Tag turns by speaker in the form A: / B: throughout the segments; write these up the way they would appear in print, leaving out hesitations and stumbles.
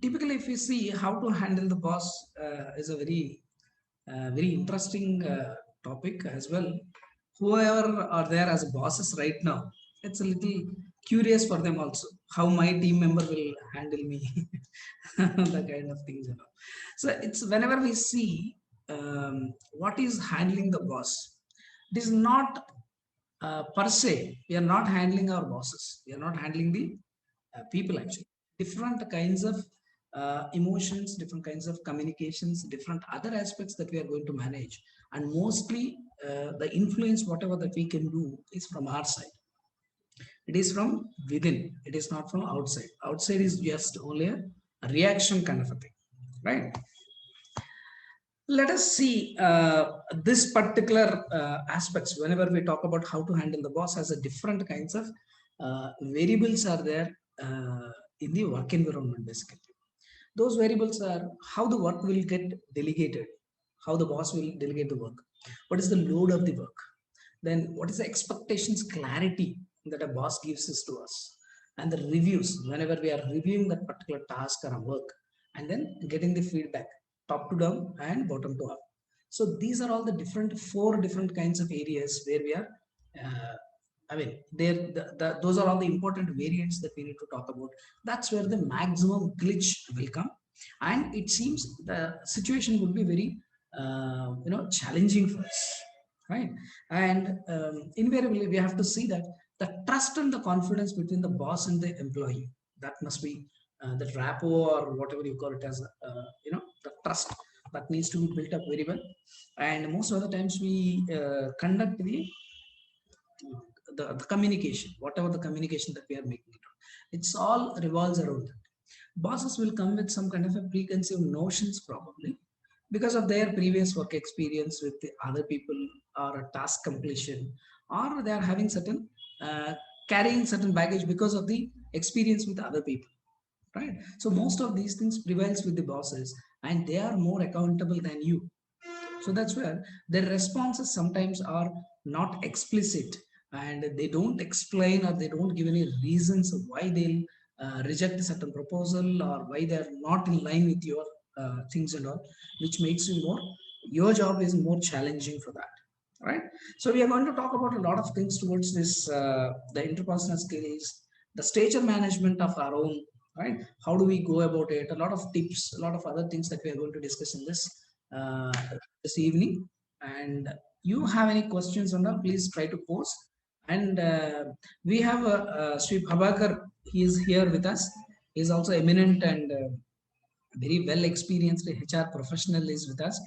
A: typically, if we see how to handle the boss, is a very interesting topic as well. Whoever are there as bosses right now, it's a little curious for them also how my team member will handle me, the kind of things. So it's whenever we see what is handling the boss, it is not per se. We are not handling our bosses. We are not handling the people actually. Different kinds of emotions, different kinds of communications, different other aspects that we are going to manage, and mostly the influence whatever that we can do is from our side. It is from within, it is not from outside. Outside is just only a reaction kind of a thing, right? Let us see this particular aspects. Whenever we talk about how to handle the boss, has a different kinds of variables are there in the work environment. Basically, those variables are how the work will get delegated, how the boss will delegate the work, what is the load of the work, then what is the expectations clarity that a boss gives us to us, and the reviews whenever we are reviewing that particular task or a work, and then getting the feedback top to down and bottom to up. So these are all the different four different kinds of areas where we are uh, I mean those are all the important variants that we need to talk about. That's where the maximum glitch will come, and it seems the situation would be very challenging for us, right? And invariably we have to see that the trust and the confidence between the boss and the employee, that must be the rapport or whatever you call it as the trust that needs to be built up very well. And most of the times we conduct the communication, whatever the communication that we are making it on, it's all revolves around that. Bosses will come with some kind of a preconceived notions probably because of their previous work experience with the other people, or a task completion, or they are having certain carrying certain baggage because of the experience with other people, right? So most of these things prevails with the bosses, and they are more accountable than you. So that's where their responses sometimes are not explicit, and they don't explain or they don't give any reasons of why they'll reject a certain proposal or why they're not in line with your things and all, which makes you more, your job is more challenging for that, right? So we are going to talk about a lot of things towards this, the interpersonal skills, the stature management of our own, right? How do we go about it? A lot of tips, a lot of other things that we are going to discuss in uh, this evening. And you have any questions on that, please try to post. And we have Sri Prabhakar, he is here with us. He is also eminent and very well experienced HR professional is with us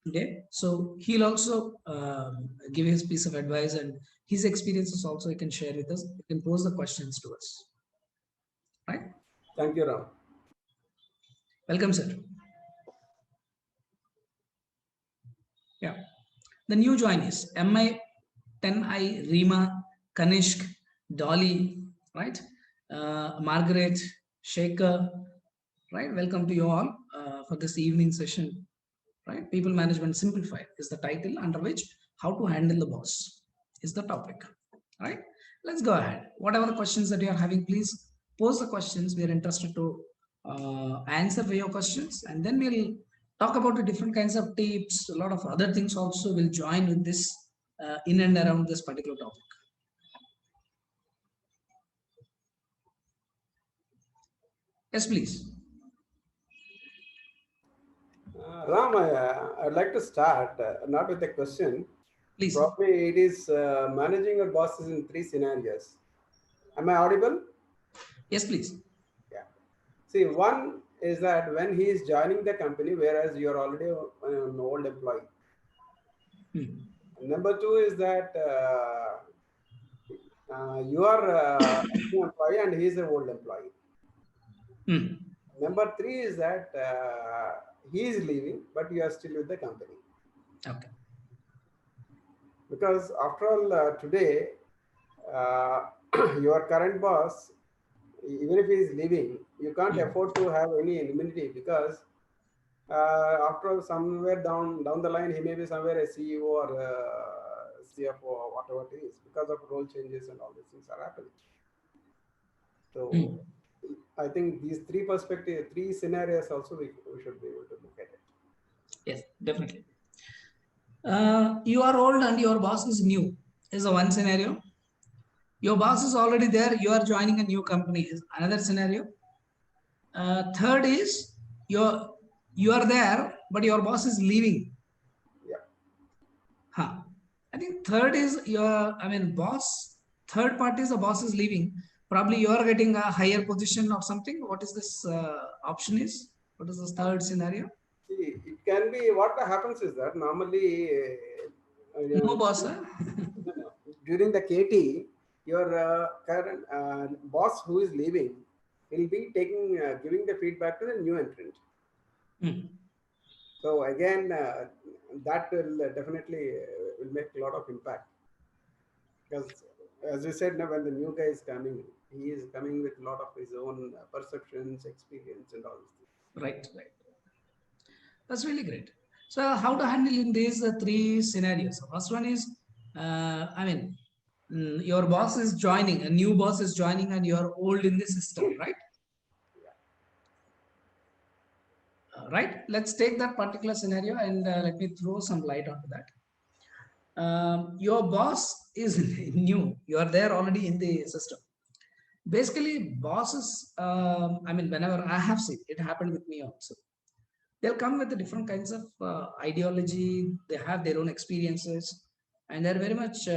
A: today. So he'll also give his piece of advice, and his experiences also he can share with us. You can pose the questions to us, right?
B: Thank you, Ram.
A: Welcome, sir. Yeah. The new joinees, MI, 10I, Rima, Kanishk, Dolly, right? Margaret, Shaker, right? Welcome to you all for this evening session, right? People Management Simplified is the title, under which how to handle the boss is the topic, right? Let's go ahead. Whatever the questions that you are having, please pose the questions. We are interested to answer for your questions, and then we'll talk about the different kinds of tips. A lot of other things also will join with this in and around this particular topic. Yes, please.
B: Ram, I'd like to start not with a question.
A: Please.
B: Probably it is managing your bosses in three scenarios. Am I audible?
A: Yes, please.
B: Yeah. See, one is that when he is joining the company, whereas you are already an old employee.
A: Hmm.
B: And number two is that you are a new employee and he is an old employee.
A: Hmm.
B: Number three is that he is leaving, but you are still with the company.
A: Okay.
B: Because after all, today, uh, your current boss, even if he is leaving, you can't
A: Hmm.
B: afford to have any immunity because after all, somewhere down the line, he may be somewhere a CEO or CFO or whatever it is because of role changes and all these things are happening. So
A: Hmm.
B: I think these three scenarios also we should be able to look at it.
A: Yes, definitely. You are old and your boss is new is a one scenario. Your boss is already there. You are joining a new company is another scenario. Third is you are there, but your boss is leaving.
B: Yeah.
A: Huh. I think third is boss. Third part is the boss is leaving. Probably you are getting a higher position or something. What is this option is? What is the third scenario?
B: See, it can be what happens is that normally
A: No boss, huh?
B: during the KT, your current boss who is leaving will be taking giving the feedback to the new entrant.
A: Hmm.
B: So again, that will definitely will make a lot of impact, because as you said, now when the new guy is coming, he is coming with a lot of his own perceptions, experience, and all these things.
A: Right, right. That's really great. So, how to handle in these three scenarios? First one is, your boss is joining, a new boss is joining, and you are old in the system, right? Right. Let's take that particular scenario and let me throw some light onto that. Your boss is new. You are there already in the system. Basically, bosses. Whenever I have seen it happened with me also, they'll come with the different kinds of ideology. They have their own experiences, and they're very much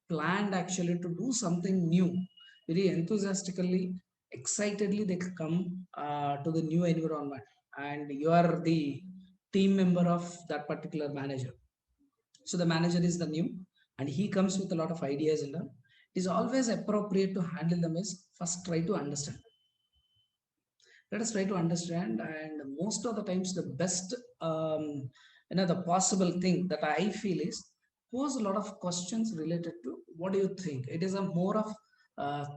A: planned actually to do something new. Very enthusiastically, excitedly, they come to the new environment, and you are the team member of that particular manager. So the manager is the new, and he comes with a lot of ideas and all. It is always appropriate to handle them is first try to understand. Let us try to understand, and most of the times the best the possible thing that I feel is pose a lot of questions related to what do you think. It is a more of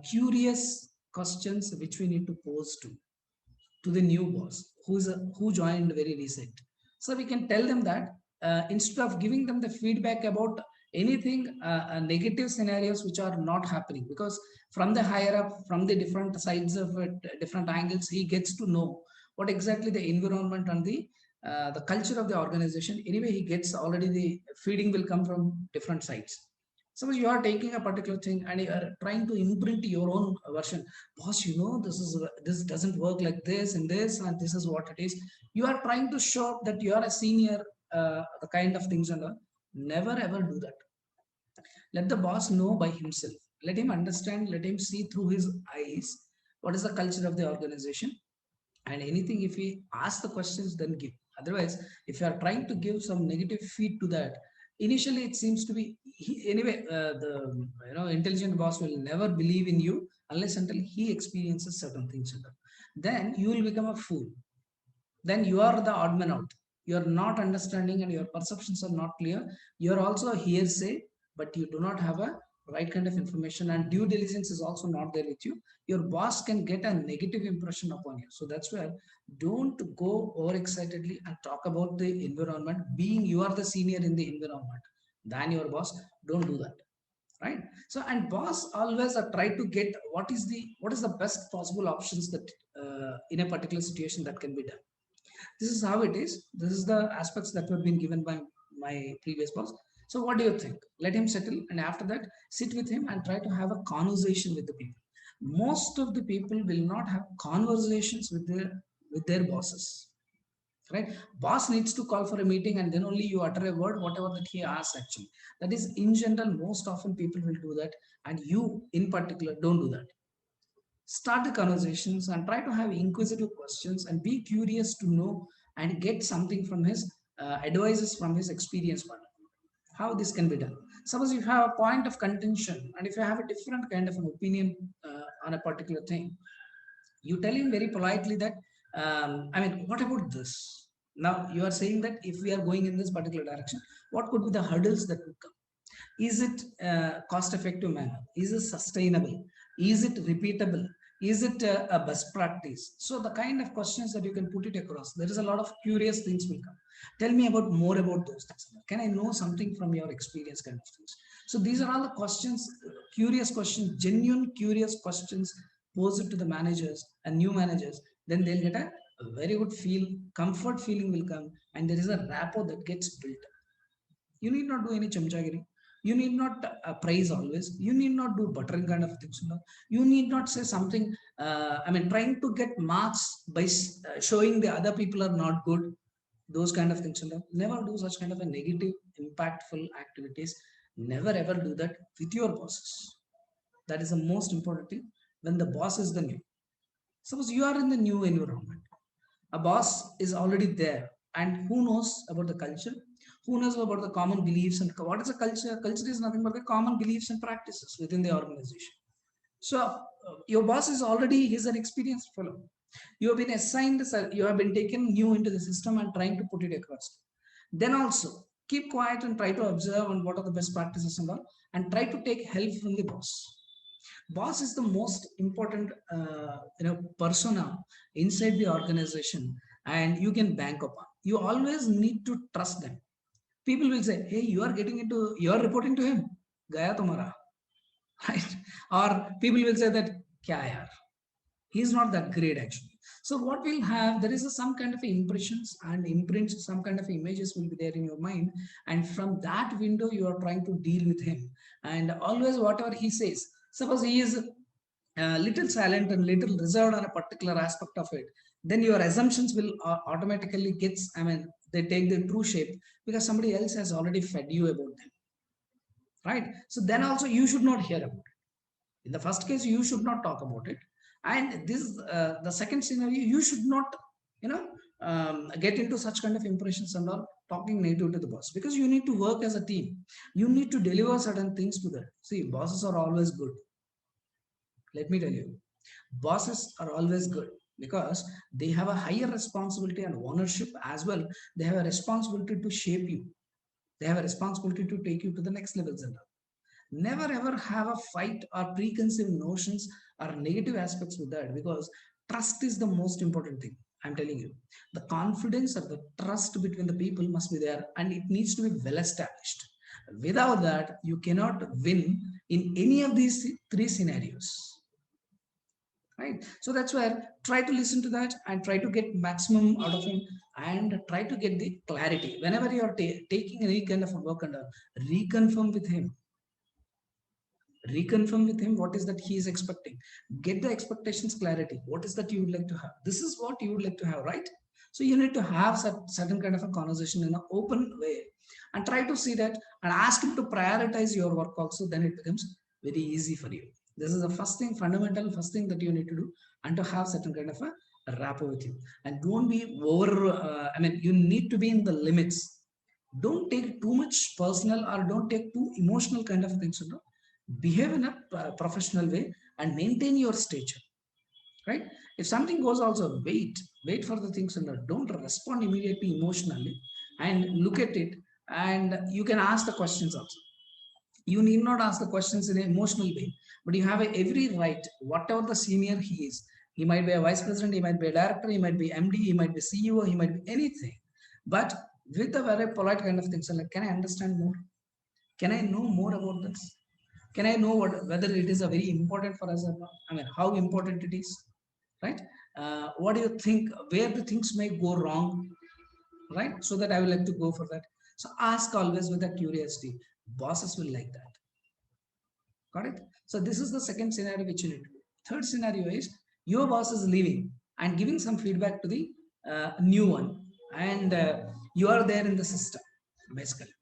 A: curious questions which we need to pose to the new boss who joined very recent. So we can tell them that instead of giving them the feedback about anything negative scenarios which are not happening, because from the higher up, from the different sides of it, different angles, he gets to know what exactly the environment and the culture of the organization. Anyway, he gets already the feeding will come from different sides. Suppose you are taking a particular thing and you are trying to imprint your own version. Boss, this doesn't work like this and this, and this is what it is. You are trying to show that you are a senior, the kind of things and all. Never ever do that. Let the boss know by himself. Let him understand. Let him see through his eyes what is the culture of the organization. And anything, if he asks the questions, then give. Otherwise, if you are trying to give some negative feed to that, initially it seems to be the intelligent boss will never believe in you unless until he experiences certain things. Then you will become a fool. Then you are the odd man out. You are not understanding and your perceptions are not clear. You are also a hearsay, but you do not have a right kind of information, and due diligence is also not there with you. Your boss can get a negative impression upon you. So that's where don't go overexcitedly and talk about the environment, being you are the senior in the environment than your boss. Don't do that, right? So, and boss always try to get what is the best possible options that in a particular situation that can be done. This is how it is. This is the aspects that were been given by my previous boss. So what do you think? Let him settle, and after that sit with him and try to have a conversation with the people. Most of the people will not have conversations with their bosses, right? Boss needs to call for a meeting and then only you utter a word whatever that he asks. Actually, that is in general, most often people will do that, and you in particular don't do that. Start the conversations and try to have inquisitive questions and be curious to know and get something from his advices from his experience partner. How this can be done. Suppose you have a point of contention and if you have a different kind of an opinion on a particular thing, you tell him very politely that what about this? Now you are saying that if we are going in this particular direction, what could be the hurdles that would come? Is it cost effective manner? Is it sustainable? Is it repeatable? Is it a best practice? So the kind of questions that you can put it across, there is a lot of curious things will come. Tell me about more about those things. Can I know something from your experience, kind of things? So these are all the questions, curious questions, genuine curious questions pose it to the managers and new managers, then they'll get a very good feel, comfort feeling will come, and there is a rapport that gets built. You need not do any chamchagiri. You need not praise always. You need not do buttering kind of things. You know, you need not say something. I mean, trying to get marks by showing the other people are not good. Those kind of things. You know, never do such kind of a negative, impactful activities. Never ever do that with your bosses. That is the most important thing. When the boss is the new, suppose you are in the new environment, a boss is already there, and who knows about the culture, who knows about the common beliefs, and what is a culture? Culture is nothing but the common beliefs and practices within the organization. So your boss is already, he's an experienced fellow. You have been assigned, you have been taken new into the system and trying to put it across. Then also keep quiet and try to observe and what are the best practices and all, and try to take help from the boss. Boss is the most important persona inside the organization, and you can bank upon. You always need to trust them. People will say, hey, you are reporting to him, gaya tumhara. Right? Or people will say that kya yaar, he's not that great actually. So what we'll have, there is some kind of impressions and imprints, some kind of images will be there in your mind, and from that window you are trying to deal with him. And always whatever he says, suppose he is little silent and little reserved on a particular aspect of it, then your assumptions will automatically gets, I mean, they take the true shape because somebody else has already fed you about them, right? So then also you should not hear about it. In the first case, you should not talk about it. And this the second scenario, you should not, you know, get into such kind of impressions and all talking negative to the boss, because you need to work as a team. You need to deliver certain things to that. See, bosses are always good. Let me tell you, bosses are always good because they have a higher responsibility and ownership as well. They have a responsibility to shape you. They have a responsibility to take you to the next levels and all. Never ever have a fight or preconceived notions or negative aspects with that, because trust is the most important thing. I'm telling you, the confidence or the trust between the people must be there, and it needs to be well established. Without that, you cannot win in any of these three scenarios, right? So that's where try to listen to that and try to get maximum out of him, and try to get the clarity whenever you are taking any kind of a work, and reconfirm with him what is that he is expecting. Get the expectations clarity. What is that you would like to have? This is what you would like to have, right? So you need to have certain kind of a conversation in an open way, and try to see that and ask him to prioritize your work also. Then it becomes very easy for you. This is the first thing, fundamental first thing that you need to do, and to have certain kind of a rapport with you. And don't be over, I mean, you need to be in the limits. Don't take too much personal, or don't take too emotional kind of things, you know. Behave in a professional way and maintain your stature, right? If something goes, also wait for the things, and don't respond immediately emotionally, and look at it. And you can ask the questions also. You need not ask the questions in an emotional way, but you have every right. Whatever the senior he is, he might be a vice president, he might be a director, he might be MD, he might be CEO, he might be anything, but with a very polite kind of things, like, can I understand more? Can I know more about this? Can I know whether it is a very important for us or not? I mean, how important it is, right? What do you think, where the things may go wrong, right? So that I would like to go for that. So ask always with a curiosity. Bosses will like that. Got it? So this is the second scenario which you need to do. Third scenario is your boss is leaving and giving some feedback to the new one, and you are there in the system. Basically,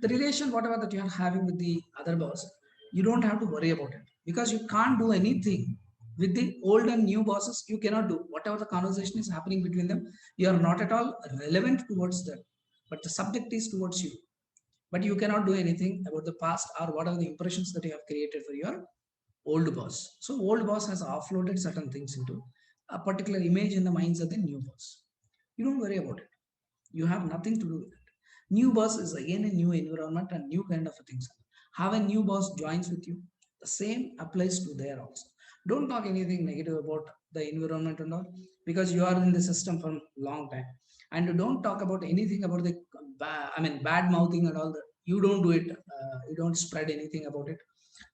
A: the relation, whatever that you are having with the other boss, you don't have to worry about it, because you can't do anything with the old and new bosses. You cannot do whatever the conversation is happening between them. You are not at all relevant towards them, but the subject is towards you. But you cannot do anything about the past or whatever the impressions that you have created for your old boss. So old boss has offloaded certain things into a particular image in the minds of the new boss. You don't worry about it. You have nothing to do with it. New boss is again a new environment and new kind of things. Have a new boss joins with you. The same applies to there also. Don't talk anything negative about the environment and all, because you are in the system for a long time. And don't talk about anything about the bad mouthing and all that. You don't do it. You don't spread anything about it.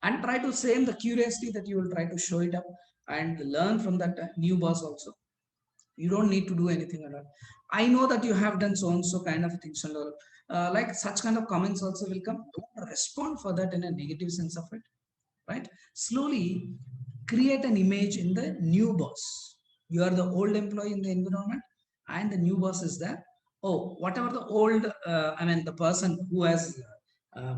A: and try to same the curiosity that you will try to show it up and learn from that new boss also. You don't need to do anything at all. I know that you have done so and so kind of things and all. Like such kind of comments also will come. Don't respond for that in a negative sense of it, right? Slowly create an image in the new boss. You are the old employee in the environment, and the new boss is there. Oh, whatever the old, I mean, the person who has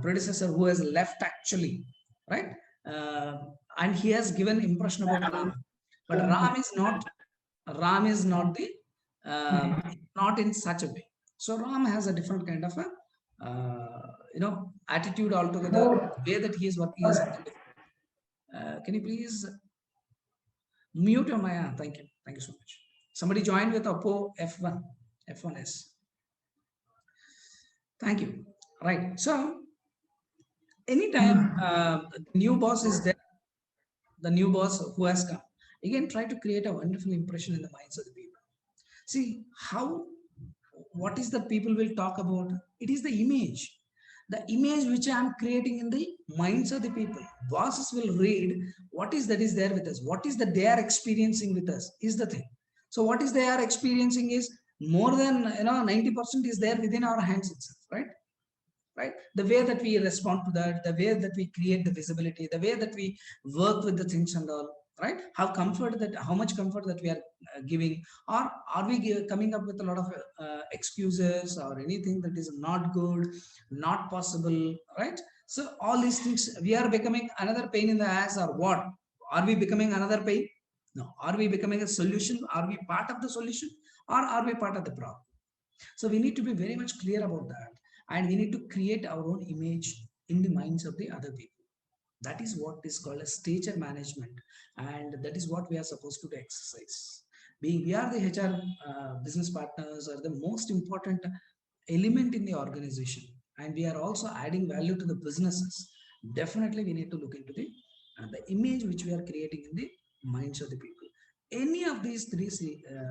A: predecessor who has left actually, right? Uh, and he has given impression about Ram, but Ram is not the not in such a way. So Ram has a different kind of a attitude altogether. The way that he is working is something different. Can you please mute your Maya? Thank you. Thank you so much. Somebody joined with Oppo F1, F1s. Thank you. Right. So anytime the new boss is there, the new boss who has come, again try to create a wonderful impression in the minds of the people. See how, what is the people will talk about? It is the image. The image which I am creating in the minds of the people. Bosses will read what is that is there with us. What is that they are experiencing with us is the thing. So what is they are experiencing is more than 90% is there within our hands itself, right? The way that we respond to that, the way that we create the visibility, the way that we work with the things and all, right? How much comfort that we are giving, or are we coming up with a lot of excuses or anything that is not good, not possible, right? So all these things, we are becoming another pain in the ass, or what? Are we becoming another pain? No. Are we becoming a solution? Are we part of the solution, or are we part of the problem? So we need to be very much clear about that, and we need to create our own image in the minds of the other people. That is what is called as stature management, and that is what we are supposed to exercise. Being we are the HR business partners are the most important element in the organization, and we are also adding value to the businesses. Definitely, we need to look into the image which we are creating in the minds of the people. Any of these three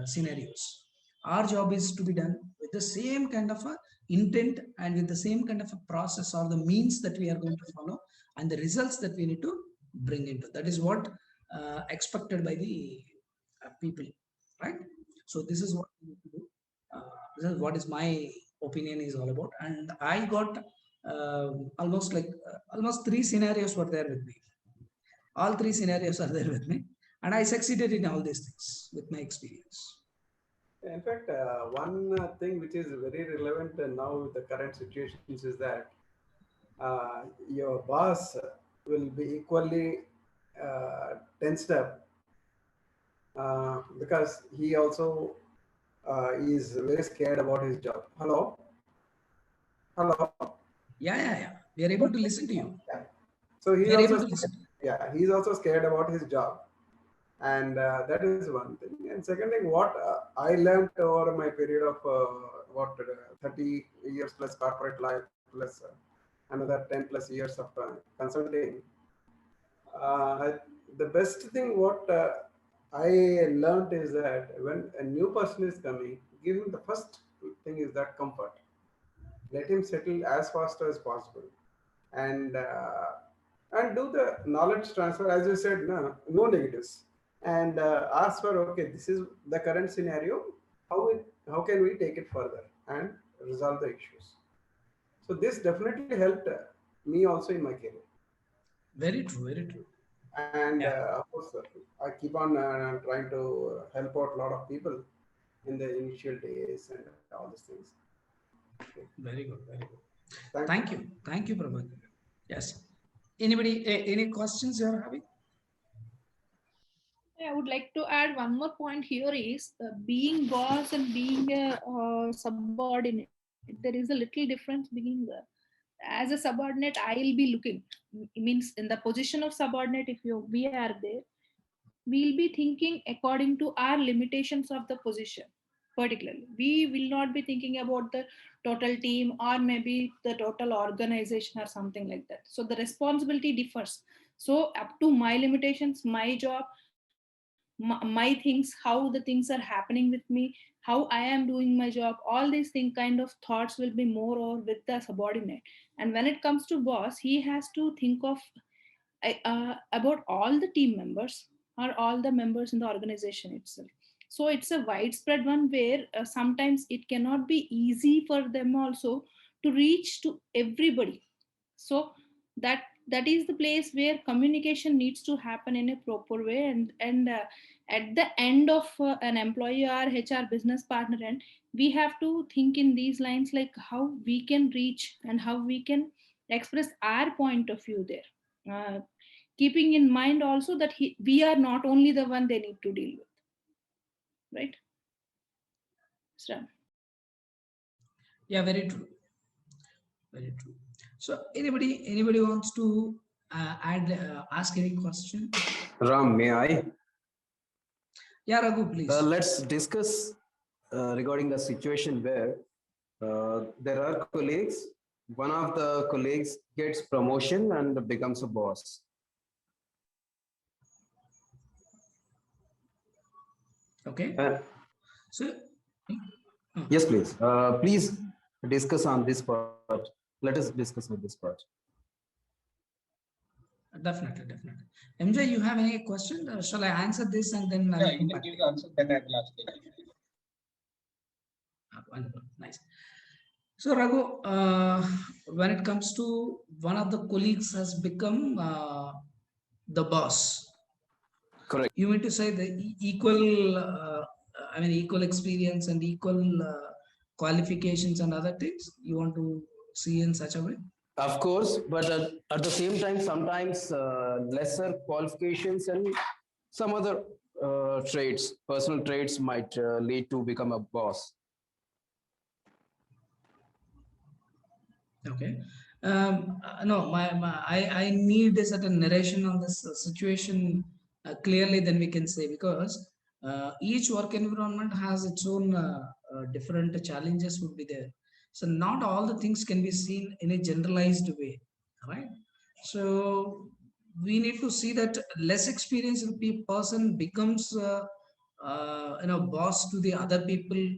A: scenarios, our job is to be done with the same kind of a intent and with the same kind of a process or the means that we are going to follow, and the results that we need to bring into. That is what expected by the people, right? So this is what we need to do. This is what is my opinion is all about, and I got almost three scenarios were there with me. All three scenarios are there with me, and I succeeded in all these things with my experience.
B: In fact, one thing which is very relevant now with the current situations is that your boss will be equally tensed up because he also is very scared about his job. Hello? Hello?
A: Yeah. We are able to listen to you.
B: Yeah. So
A: We
B: he's
A: are
B: also
A: able to listen.
B: he's also scared about his job, and that is one thing. And second thing, what I learned over my period of 30 years plus corporate life plus another 10 plus years of consulting. The best thing what I learned is that when a new person is coming, give him the first thing is that comfort. Let him settle as fast as possible, and do the knowledge transfer. As you said, no negatives, and ask for, okay, this is the current scenario. How can we take it further and resolve the issues? So this definitely helped me also in my career.
A: Very true. Very true.
B: And
A: Yeah.
B: of course, I keep on trying to help out a lot of people in the initial days and all these things. Okay.
A: Very good. Very good.
B: Thank
A: Thank you. Thank you, Prabhakar. Yes. Anybody? Any questions you are having?
C: I would like to add one more point here is being boss and being a subordinate. There is a little difference being as a subordinate. I'll be looking means in the position of subordinate. If we are there, we'll be thinking according to our limitations of the position. Particularly, we will not be thinking about the total team or maybe the total organization or something like that. So the responsibility differs. So up to my limitations, my job, my things, how the things are happening with me, how I am doing my job, all these thing kind of thoughts will be more or with the subordinate. And when it comes to boss, he has to think of about all the team members or all the members in the organization itself. So it's a widespread one where sometimes it cannot be easy for them also to reach to everybody. So that is the place where communication needs to happen in a proper way, and at the end of an employee or HR business partner end, we have to think in these lines, like how we can reach and how we can express our point of view there, keeping in mind also that we are not only the one they need to deal with, right? Sram.
A: Yeah, very true. Very true. So anybody wants to ask any question?
D: Ram, may I?
A: Yeah, Raghu, please.
D: Let's discuss regarding the situation where there are colleagues. One of the colleagues gets promotion and becomes a boss.
A: Okay. So
D: Yes, please. Please discuss on this part. Let us discuss on this part.
A: definitely. MJ, you have any question? Shall I answer this and then I'll
E: you
A: come
E: can
A: back?
E: give the answer, then I will ask it.
A: Wonderful. Nice. So Raghu, when it comes to one of the colleagues has become the boss.
D: Correct.
A: You mean to say the equal, equal experience and equal qualifications and other things you want to see in such a way?
D: Of course, but at the same time, sometimes lesser qualifications and some other traits, personal traits might lead to become a boss.
A: Okay. No, I need a certain narration on this situation clearly, then we can say, because each work environment has its own different challenges would be there. So not all the things can be seen in a generalized way, right? So we need to see that less experienced person becomes boss to the other people.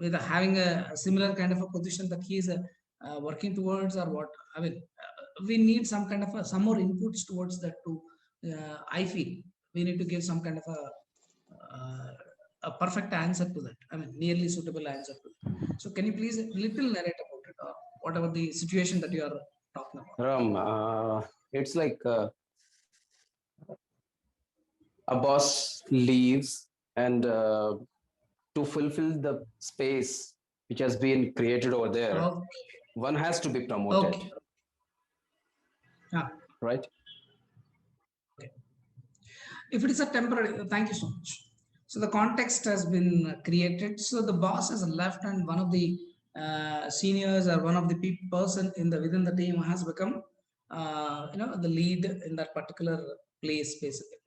A: With having a similar kind of a position that he is working towards, or what? We need some kind of some more inputs towards that too. I feel we need to give some kind of a perfect answer to that. Nearly suitable answer to that. So can you please little narrate about it, or whatever the situation that you are talking about?
D: Ram, it's like a boss leaves and to fulfill the space which has been created over there, one has to be promoted.
A: Okay. Yeah.
D: Right?
A: Okay. If it is a temporary, thank you so much. So the context has been created. So the boss has left, and one of the seniors or one of the person within the team has become, the lead in that particular place, basically.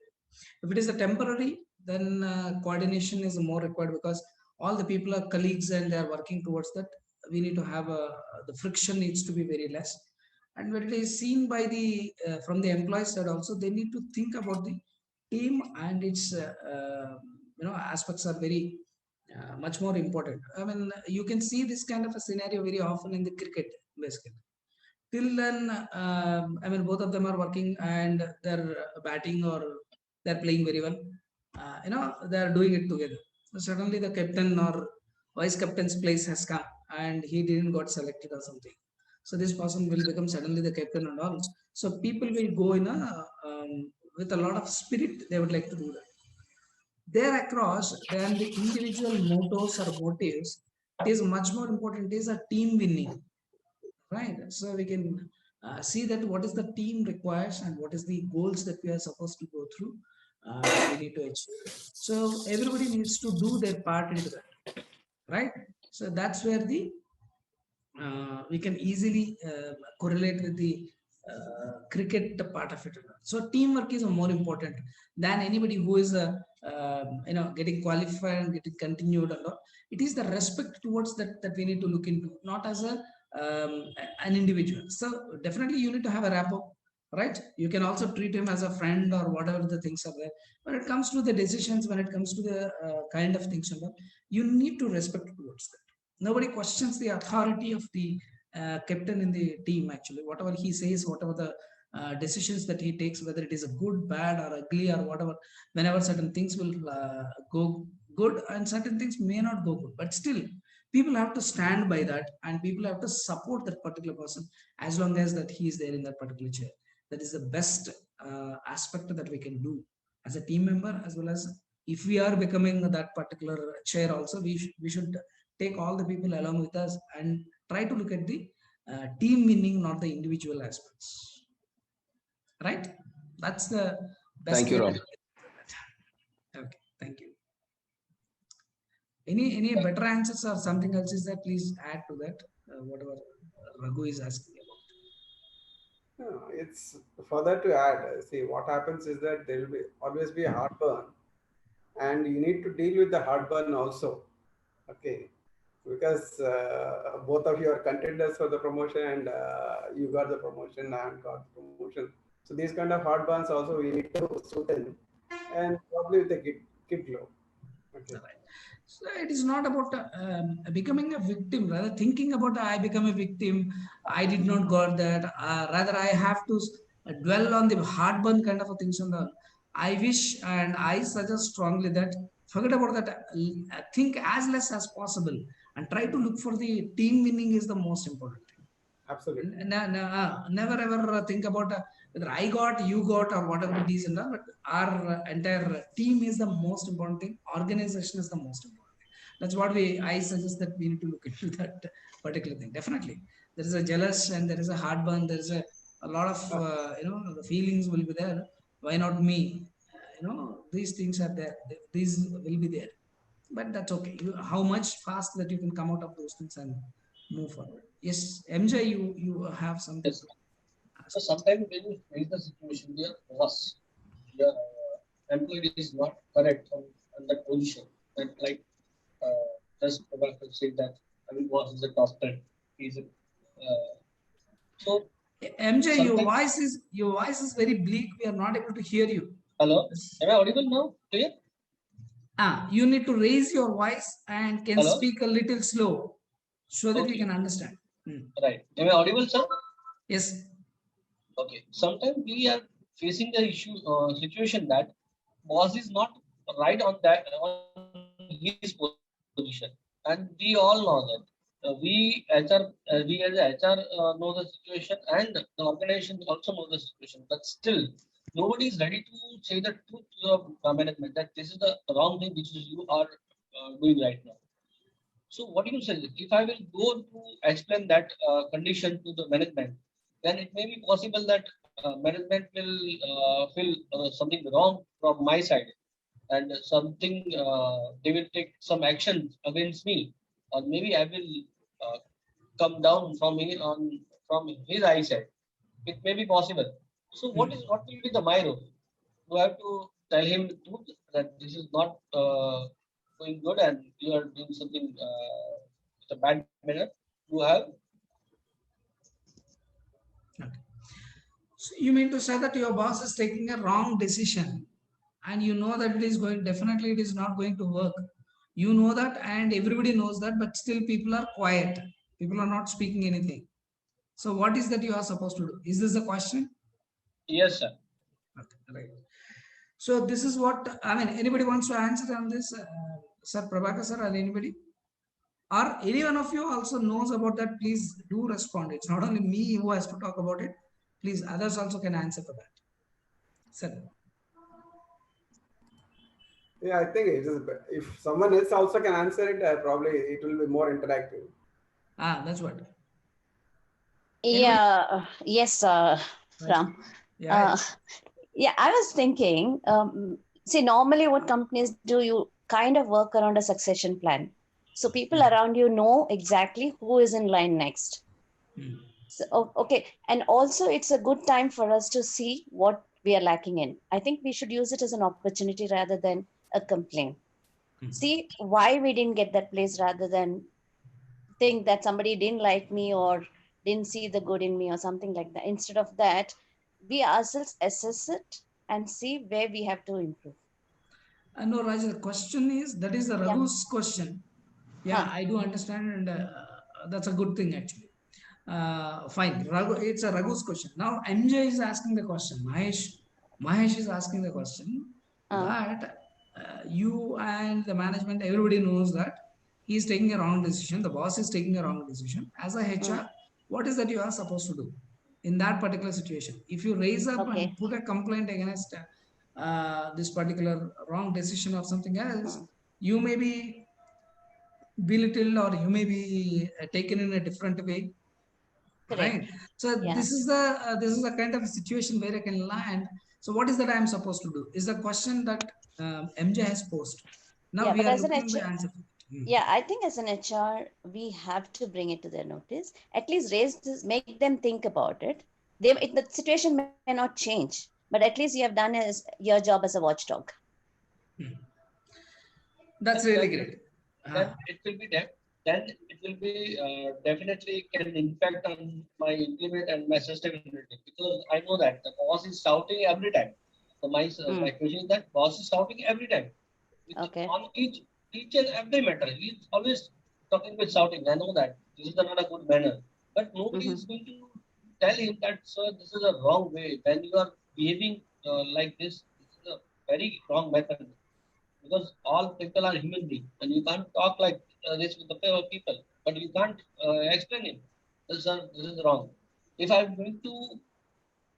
A: If it is a temporary, then coordination is more required, because all the people are colleagues and they are working towards that. We need to have the friction needs to be very less. And when it is seen by the from the employee side also, they need to think about the team and its aspects are very much more important. You can see this kind of a scenario very often in the cricket, basically. Till then, both of them are working and they're batting or they're playing very well. They're doing it together. So suddenly the captain or vice captain's place has come and he didn't got selected or something. So this person will become suddenly the captain and all. So people will go in with a lot of spirit. They would like to do that. There across, than the individual mottos or motives, it is much more important. It is a team winning, right? So we can see that what is the team requires and what is the goals that we are supposed to go through. We need to achieve. So everybody needs to do their part into that, right? So that's where the we can easily correlate with the cricket part of it. So teamwork is more important than anybody who is getting qualified and getting continued and all. It is the respect towards that we need to look into, not as an individual. So definitely you need to have a rapport, right? You can also treat him as a friend or whatever the things are there. When it comes to the decisions, when it comes to the kind of things and all, you need to respect towards that. Nobody questions the authority of the captain in the team. Actually, whatever he says, whatever the decisions that he takes, whether it is a good, bad, or ugly, or whatever. Whenever certain things will go good and certain things may not go good, but still people have to stand by that and people have to support that particular person as long as that he is there in that particular chair. That is the best aspect that we can do as a team member, as well as if we are becoming that particular chair also, we should take all the people along with us and try to look at the team winning, not the individual aspects. Right? That's the best
D: Thank you,
A: way.
D: Ram.
A: Okay, thank you. Any better answers or something else is there? Please add to that. Whatever Raghu is asking about.
B: No, it's further to add. See, what happens is that there will be always be a heartburn, and you need to deal with the heartburn also. Okay, because both of you are contenders for the promotion, and you got the promotion and got the promotion. So these kind of heartburns also we need to smoothen, and probably with the kid glow. Okay.
A: Right. So it is not about becoming a victim, rather thinking about I become a victim, I did not got that, rather I have to dwell on the heartburn kind of a things. I wish and I suggest strongly that forget about that, think as less as possible and try to look for the team winning is the most important thing.
B: Absolutely.
A: Never ever think about whether I got, you got, or whatever it is, but our entire team is the most important thing. Organization is the most important thing. That's what I suggest that we need to look into that particular thing. Definitely, there is a jealous and there is a heartburn. There is a lot of the feelings will be there. Why not me? These things are there. These will be there, but that's okay. How much fast that you can come out of those things and move forward. Yes, MJ, you have something.
E: Yes. So sometimes when you face the situation, your boss, your employee is not correct on that position. And like just Prabhakar said that every boss is a doctor. He's a so
A: MJ,
E: sometimes-
A: your voice is very bleak. We are not able to hear you.
E: Hello, am I audible now? Clear?
A: You need to raise your voice and can
E: Hello?
A: speak a little slow so that we
E: Okay.
A: can understand.
E: Right. Am I audible, sir?
A: Yes.
E: Okay. Sometimes we are facing the issue situation that boss is not right on that on his position, and we all know that. We as a HR know the situation, and the organization also know the situation. But still, nobody is ready to say the truth to the management that this is the wrong thing which you are doing right now. So what do you say? If I will go to explain that condition to the management, then it may be possible that management will feel something wrong from my side, and something they will take some action against me, or maybe I will uh, come down from his eyesight. It may be possible. So what will be the my role? Do I have to tell him the truth that this is not going good and you are doing something with a bad manner? Do I have?
A: Okay. So you mean to say that your boss is taking a wrong decision and you know that it is not going to work. You know that and everybody knows that, but still people are quiet. People are not speaking anything. So what is that you are supposed to do? Is this the question?
E: Yes, sir.
A: Okay, right. So this is what, I mean, anybody wants to answer on this? Sir Prabhakar sir, or anybody? Or any one of you also knows about that, please do respond. It's not only me who has to talk about it. Please, others also can answer for that. Sir.
B: Yeah, I think it is. If someone else also can answer it, probably it will be more interactive.
A: That's what.
F: Yeah, yes, Ram.
A: Yeah.
F: Yeah, I was thinking, see, normally what companies do, you kind of work around a succession plan. So people around you know exactly who is in line next. So, okay. And also it's a good time for us to see what we are lacking in. I think we should use it as an opportunity rather than a complaint. See why we didn't get that place rather than think that somebody didn't like me or didn't see the good in me or something like that. Instead of that, we ourselves assess it and see where we have to improve.
A: No, Raj, the question is, that is the Raghu's question. Yeah, I do understand, and that's a good thing actually. Fine. Raghu, it's a Raghu's question. Now MJ is asking the question. Mahesh is asking the question that you and the management, everybody knows that he is taking a wrong decision. The boss is taking a wrong decision. As a HR, what is that you are supposed to do in that particular situation? If you raise up
F: Okay.
A: and put a complaint against this particular wrong decision or something else, you may be belittled or you may be taken in a different way,
F: Correct.
A: right? So
F: Yeah.
A: this is the kind of situation where I can land. So what is that I am supposed to do is the question that MJ has posed. Now
F: Yeah,
A: we
F: but
A: are
F: as an
A: looking the
F: HR,
A: answer.
F: yeah, I think as an HR, we have to bring it to their notice. At least raise this, make them think about it. The situation may not change, but at least you have done your job as a watchdog.
A: That's really great.
E: Then it will be there. Then it will be definitely can impact on my implement and my sustainability, because I know that the boss is shouting every time. So my question is that boss is shouting every time.
F: Okay.
E: On each and every matter. He's always talking with shouting. I know that this is not a good manner. But nobody is going to tell him that, sir, this is a wrong way. When you are behaving like this is a very wrong method. Because all people are human beings. And you can't talk like this with the people. But you can't explain it. This is wrong. If I'm going to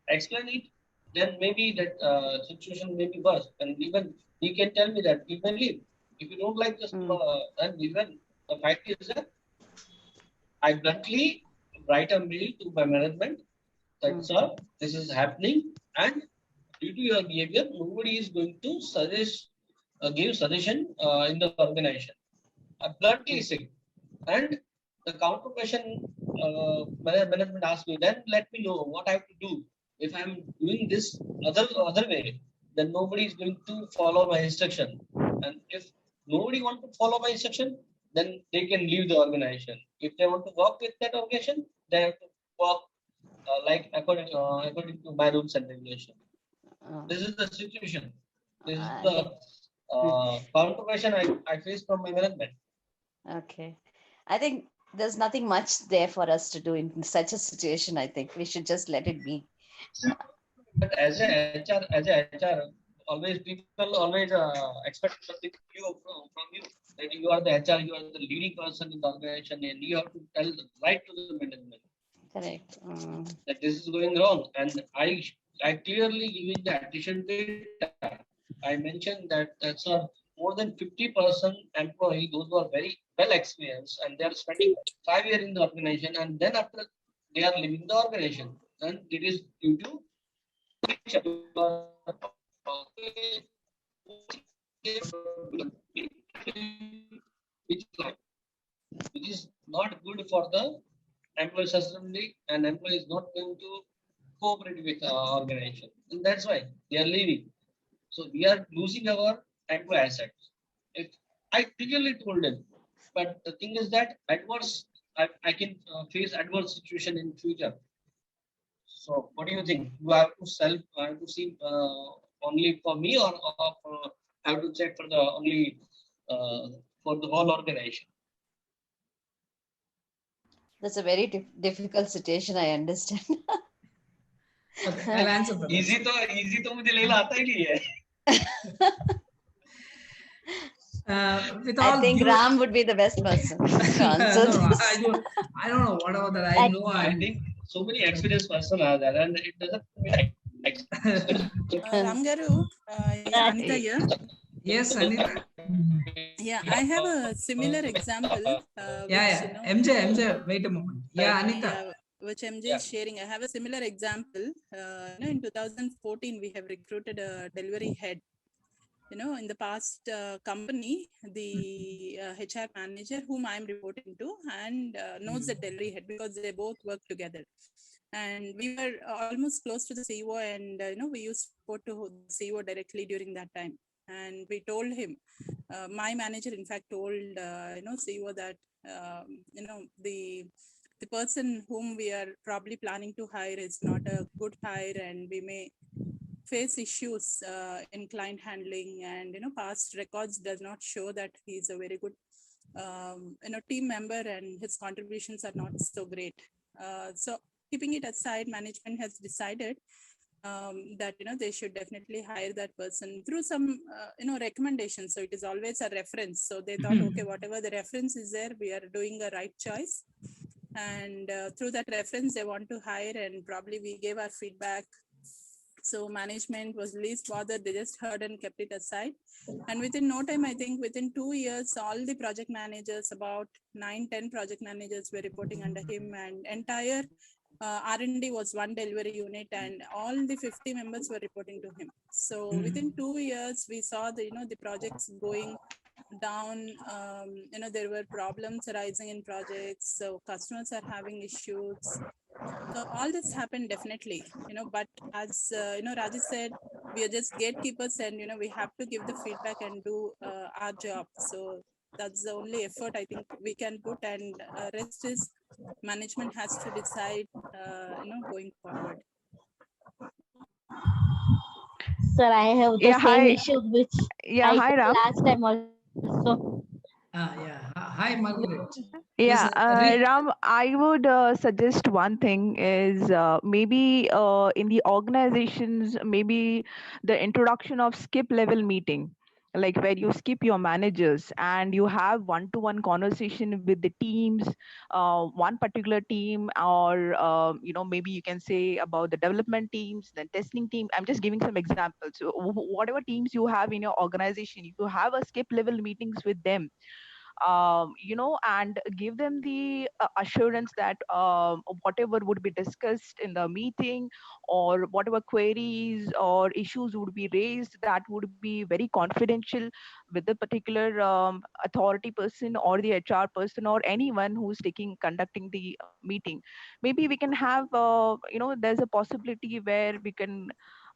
E: explain it, then maybe that situation may be worse. And even he can tell me that we may leave. If you don't like this, and even the fact is that I bluntly write a mail to my management that, sir, this is happening, and due to your behavior, nobody is going to give suggestion in the organization. I bluntly say, and the counter question management asked me, then let me know what I have to do. If I'm doing this other way, then nobody is going to follow my instruction. And if nobody want to follow my instruction, then they can leave the organization. If they want to work with that organization, they have to work like according to my rules and regulations. This is the situation. This is the counter question I face from my management.
F: Okay. I think there's nothing much there for us to do in such a situation. I think we should just let it be.
E: But as a HR, always people always expect something from you. That you are the HR, you are the leading person in the organization, and you have to tell right to the management
F: Correct.
E: that this is going wrong. And I clearly giving the addition data. I mentioned that that's more than 50% employee, those who are very well experienced, and they are spending 5 years in the organization, and then after they are leaving the organization, and it is due to which is not good for the employee sustainability, and employee is not going to cooperate with our organization, and that's why they are leaving. So we are losing our employee assets. If I clearly told them, but the thing is that I can face adverse situation in future. So what do you think? Do I have to I have to see only for me, or I have to check for the only for the whole organization?
F: That's a very difficult situation. I understand.
A: Okay, I'll answer for that.
E: Easy तो मुझे लेला आता ही नहीं है.
A: With
F: I
A: all
F: think
A: due,
F: Ram would be the best person to answer
A: no,
F: this.
A: I don't know what about that. I know
E: I think so many experienced person are there, and it doesn't mean
G: Ram Garu, yeah, Anita here.
A: Yes, Anita.
G: Yeah, I have a similar example.
A: Yeah. MJ, wait a moment. Yeah, Anita.
G: Yeah, which MJ is sharing. I have a similar example. In 2014, we have recruited a delivery head. In the past company, the HR manager whom I'm reporting to and knows the delivery head because they both work together. And we were almost close to the CEO, and we used to report to the CEO directly during that time. And we told him, my manager in fact told CEO that the person whom we are probably planning to hire is not a good hire, and we may face issues in client handling, and past records does not show that he's a very good team member, and his contributions are not so great. So keeping it aside, management has decided that they should definitely hire that person through some recommendations. So it is always a reference. So they thought, okay, whatever the reference is there, we are doing a right choice. And through that reference, they want to hire, and probably we gave our feedback. So management was least bothered. They just heard and kept it aside. And within no time, I think within 2 years, all the project managers, about 9-10 project managers were reporting under him, and entire R&D was one delivery unit, and all the 50 members were reporting to him. So within 2 years, we saw the the projects going down. There were problems arising in projects, so customers are having issues. So all this happened definitely, but as Rajesh said, we are just gatekeepers, and we have to give the feedback and do our job. So that's the only effort I think we can put, and rest is management has to decide going forward.
H: Sir, I have the
I: Yeah,
H: same
I: hi.
H: issue which
I: Yeah,
H: I
I: hi,
H: did
I: Ram.
H: last time also.
A: Yeah. Hi, Margaret.
I: Yeah,
A: Rick.
I: Ram, I would suggest one thing is maybe in the organizations, maybe the introduction of skip level meeting, like where you skip your managers and you have one-to-one conversation with the teams, one particular team, or maybe you can say about the development teams, the testing team. I'm just giving some examples. So whatever teams you have in your organization, you have a skip level meetings with them, and give them the assurance that whatever would be discussed in the meeting, or whatever queries or issues would be raised, that would be very confidential with the particular authority person or the HR person or anyone who's conducting the meeting. Maybe we can have, there's a possibility where we can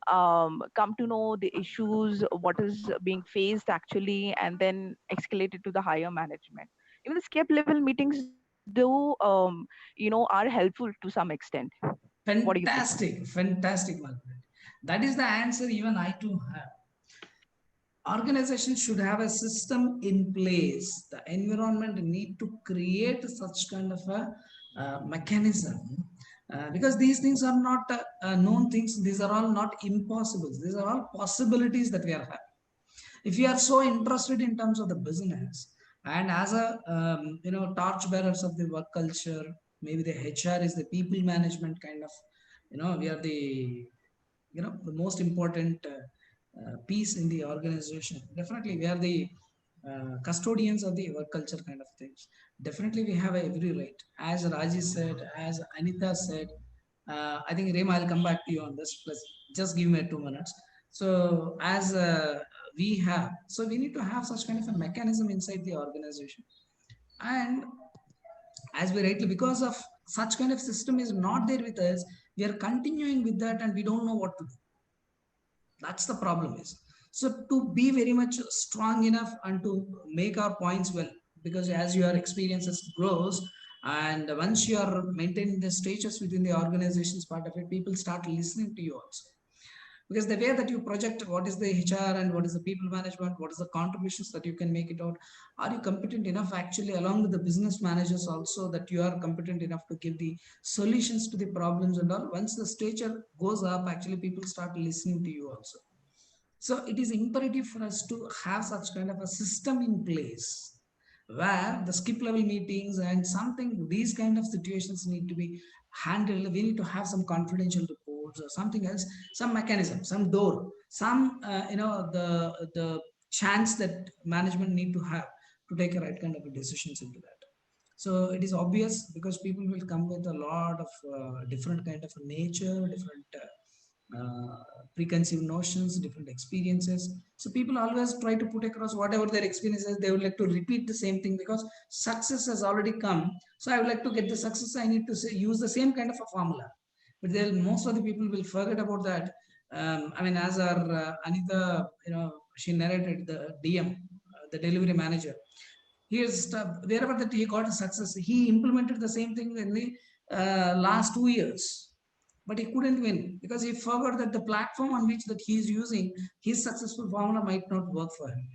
I: come to know the issues, what is being faced actually, and then escalate it to the higher management. Even the skip level meetings do, are helpful to some extent. What do you think?
A: Fantastic, Margaret. That is the answer even I too have. Organizations should have a system in place. The environment need to create such kind of a mechanism, because these things are not known things. These are all not impossibles. These are all possibilities that we are having. If you are so interested in terms of the business, and as a torch bearers of the work culture, maybe the HR is the people management kind of, we are the the most important piece in the organization. Definitely we are the custodians of the work culture kind of things. Definitely we have every right, as Raji said, as Anita said. I think Rema, I'll come back to you on this. Plus, just give me 2 minutes. So as we need to have such kind of a mechanism inside the organization. And as we rightly, because of such kind of system is not there with us, we are continuing with that and we don't know what to do. That's the problem is. So to be very much strong enough and to make our points well, because as your experiences grows, and once you are maintaining the status within the organization's part of it, people start listening to you also. Because the way that you project what is the HR and what is the people management, what is the contributions that you can make it out, are you competent enough actually along with the business managers also, that you are competent enough to give the solutions to the problems and all. Once the stature goes up, actually people start listening to you also. So it is imperative for us to have such kind of a system in place where the skip level meetings and something, these kind of situations need to be handled. We need to have some confidential reports or something else, some mechanism, some door, some the chance that management need to have to take a right kind of decisions into that. So it is obvious, because people will come with a lot of different kind of nature, different preconceived notions, different experiences. So people always try to put across whatever their experiences. They would like to repeat the same thing because success has already come. So I would like to get the success. I need to use the same kind of a formula. But then most of the people will forget about that. I mean, as our Anita, she narrated the DM, the delivery manager. Here's wherever that he got a success, he implemented the same thing in the last 2 years. But he couldn't win because he forgot that the platform on which that he is using his successful formula might not work for him.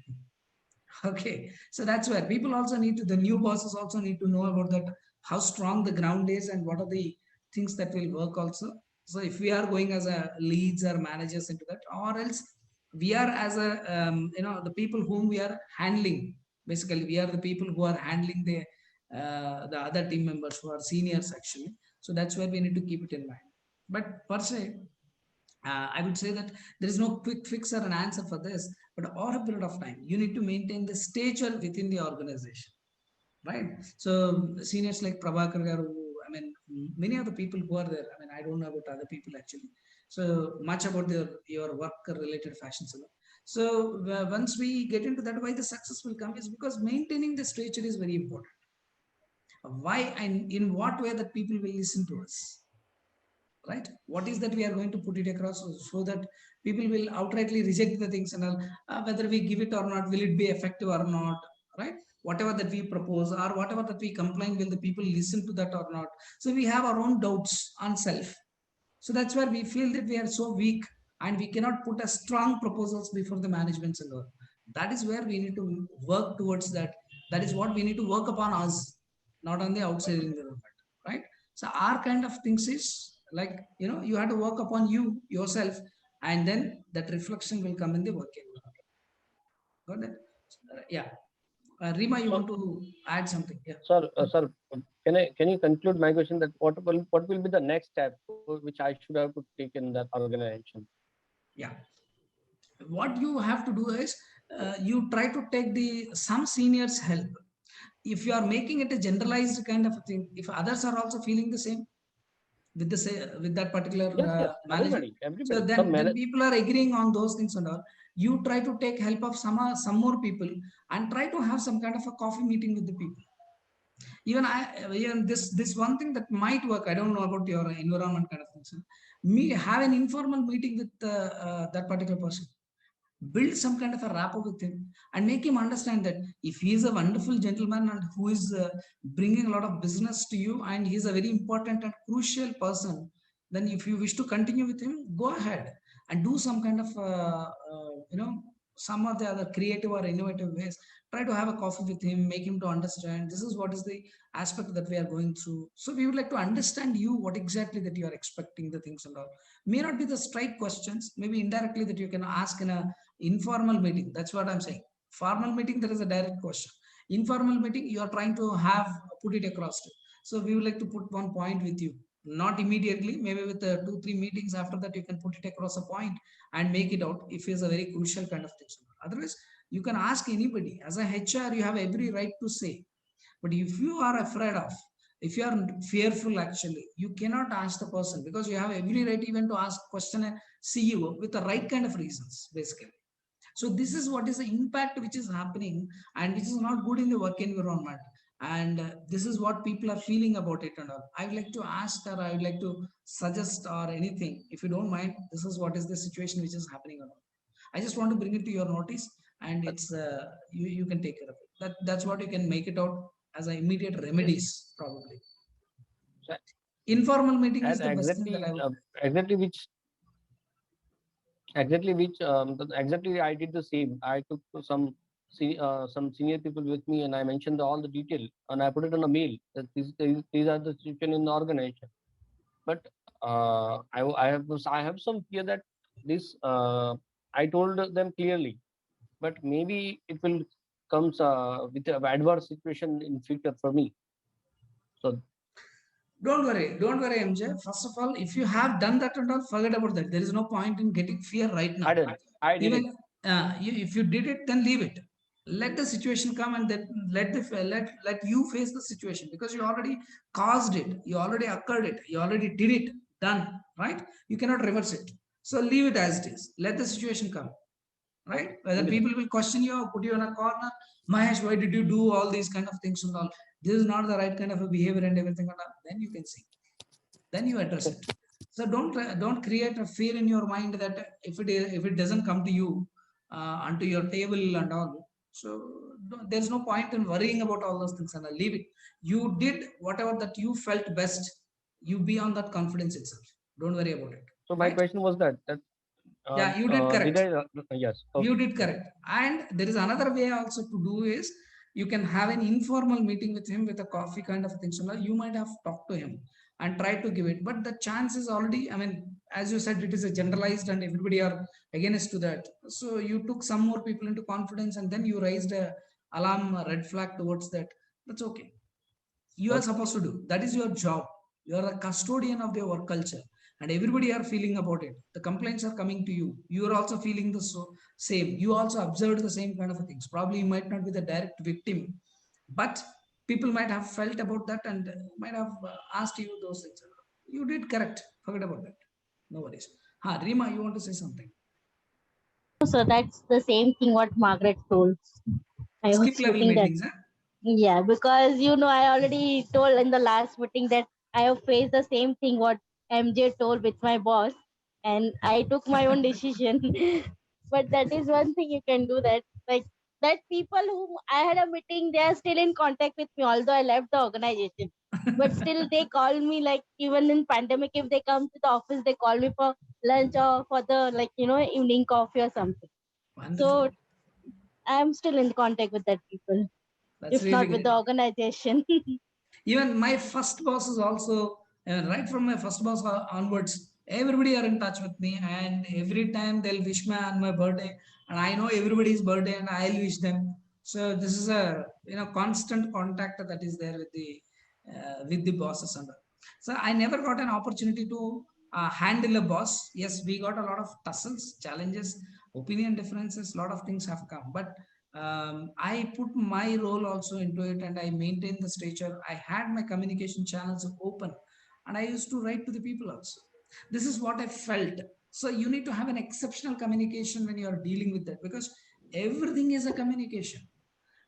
A: Okay, so that's where people also need to, the new bosses also need to know about that how strong the ground is and what are the things that will work also. So if we are going as a leads or managers into that, or else we are as a the people whom we are handling. Basically, we are the people who are handling the other team members who are seniors actually. So that's where we need to keep it in mind. But per se, I would say that there is no quick fix or an answer for this, but over a period of time, you need to maintain the stature within the organization, right? So seniors like Prabhakar Garu, I mean, many of the people who are there, I mean, I don't know about other people actually. So much about your work related fashions. So once we get into that, why the success will come is because maintaining the stature is very important. Why and in what way that people will listen to us, right? What is that we are going to put it across so that people will outrightly reject the things and all, whether we give it or not, will it be effective or not, right? Whatever that we propose or whatever that we complain, will the people listen to that or not? So we have our own doubts on self. So that's where we feel that we are so weak and we cannot put a strong proposals before the managements and all. That is where we need to work towards that. That is what we need to work upon us, not on the outside environment, right? So our kind of things is like, you have to work upon you yourself, and then that reflection will come in the work environment. Got it? Yeah. Rima, you want to add something? Yeah.
E: Sir, can you conclude my question that what will be the next step which I should have to take in that organization?
A: Yeah. What you have to do is you try to take some seniors help. If you are making it a generalized kind of a thing, if others are also feeling the same with that particular
E: Yes,
A: management,
E: everybody.
A: so then people are agreeing on those things and all. You try to take help of some more people and try to have some kind of a coffee meeting with the people. Even this one thing that might work. I don't know about your environment kind of things. Me have an informal meeting with that particular person, build some kind of a rapport with him and make him understand that if he is a wonderful gentleman and who is bringing a lot of business to you and he is a very important and crucial person, then if you wish to continue with him, go ahead and do some kind of some of the other creative or innovative ways. Try to have a coffee with him, make him to understand this is what is the aspect that we are going through. So we would like to understand you, what exactly that you are expecting, the things and all. May not be the straight questions, maybe indirectly that you can ask in a informal meeting. That's what I'm saying. Formal meeting, there is a direct question. Informal meeting, you are trying to put it across to. So we would like to put one point with you, not immediately, maybe with 2-3 meetings after that you can put it across a point and make it out if it's a very crucial kind of thing. Otherwise you can ask anybody. As a HR, you have every right to say, but if you are afraid of, if you are fearful, actually, you cannot ask the person, because you have every right even to ask question a CEO with the right kind of reasons, basically. So this is what is the impact which is happening and which is not good in the work environment. And this is what people are feeling about it and all. I would like to ask, or I would like to suggest or anything, if you don't mind, this is what is the situation which is happening around. I just want to bring it to your notice, and it's you can take care of it. That's what you can make it out as an immediate remedies, probably. Informal meeting is the best thing that I would.
E: Exactly I did the same. I took some senior people with me and I mentioned all the detail and I put it on a mail that these are the situation in the organization. But I have some fear that this I told them clearly, but maybe it will comes with an adverse situation in future for me. So
A: don't worry, MJ. First of all, if you have done that and all, forget about that. There is no point in getting fear right now.
E: I did it.
A: If you did it, then leave it. Let the situation come, and then let you face the situation, because you already caused it, you already occurred it, you already did it, done, right? You cannot reverse it. So leave it as it is. Let the situation come, right? Whether people will question you or put you in a corner, Mahesh, why did you do all these kind of things and all? This is not the right kind of a behavior and everything. Then you can see. Then you address it. So don't create a fear in your mind that if it doesn't come to you onto your table and all. So there's no point in worrying about all those things, and leave it. You did whatever that you felt best. You be on that confidence itself. Don't worry about it.
E: So my question was that
A: yeah, you did correct.
E: Yes. Okay.
A: You did correct. And there is another way also to do is, You can have an informal meeting with him with a coffee kind of thing. So now you might have talked to him and tried to give it, but the chance is already, I mean, as you said, it is a generalized and everybody are against to that. So you took some more people into confidence and then you raised a alarm, a red flag towards that. That's okay. You are
D: Okay.
A: supposed to do. That is your job. You are a custodian of their work culture, and everybody are feeling about it. The complaints are coming to you. You are also feeling the same. You also observed the same kind of things. Probably you might not be the direct victim, but people might have felt about that and might have asked you those things. You did correct. Forget about that. No worries. Ha, Rima, you want to say something?
H: So that's the same thing what Margaret told. I was
A: Skip level
H: putting that.
A: meetings, huh?
H: Yeah, because I already told in the last meeting that I have faced the same thing what MJ told with my boss, and I took my own decision. But that is one thing you can do, that like that people whom I had a meeting, they are still in contact with me, although I left the organization. But still they call me, like even in pandemic, if they come to the office, they call me for lunch or for the evening coffee or something.
A: Wonderful.
H: So I'm still in contact with that people,
A: That's
H: if
A: really
H: not with
A: great.
H: the organization.
A: Even my first boss is also, right from my first boss onwards, everybody are in touch with me, and every time they'll wish me on my birthday, and I know everybody's birthday, and I'll wish them. So this is a constant contact that is there with the bosses and all. So I never got an opportunity to handle a boss. Yes, we got a lot of tussles, challenges, opinion differences, a lot of things have come, but I put my role also into it and I maintained the stature. I had my communication channels open and I used to write to the people also. This is what I felt. So you need to have an exceptional communication when you are dealing with that, because everything is a communication.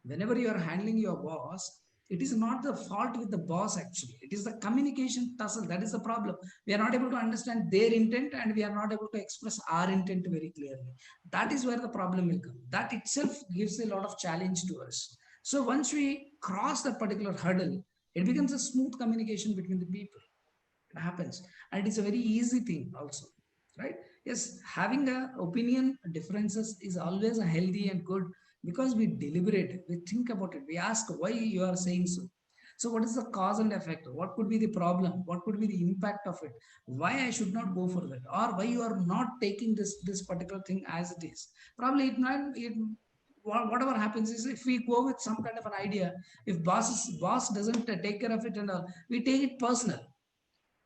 A: Whenever you are handling your boss, it is not the fault with the boss, actually it is the communication tussle that is the problem. We are not able to understand their intent and we are not able to express our intent very clearly. That is where the problem will come. That itself gives a lot of challenge to us. So once we cross that particular hurdle, it becomes a smooth communication between the people. It happens, and it's a very easy thing also, right? Yes, having a opinion differences is always a healthy and good, because we deliberate, we think about it, we ask why you are saying so. So what is the cause and effect? What could be the problem? What could be the impact of it? Why I should not go for that, or why you are not taking this particular thing as it is? Probably whatever happens is, if we go with some kind of an idea, if boss doesn't take care of it and all, we take it personal,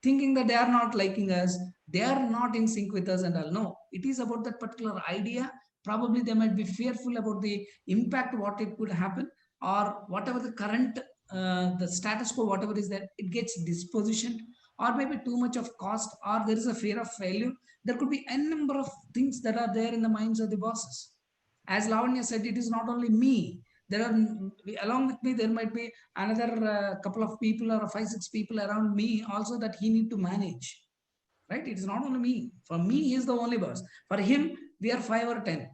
A: thinking that they are not liking us, they are not in sync with us and all. No, it is about that particular idea. Probably they might be fearful about the impact, what it could happen, or whatever the current, the status quo, whatever is that, it gets dispositioned, or maybe too much of cost, or there is a fear of failure. There could be a number of things that are there in the minds of the bosses. As Lavanya said, it is not only me. There are, along with me, there might be another couple of people or five, six people around me also that he need to manage. Right? It is not only me. For me, he is the only boss. For him, we are 5 or 10.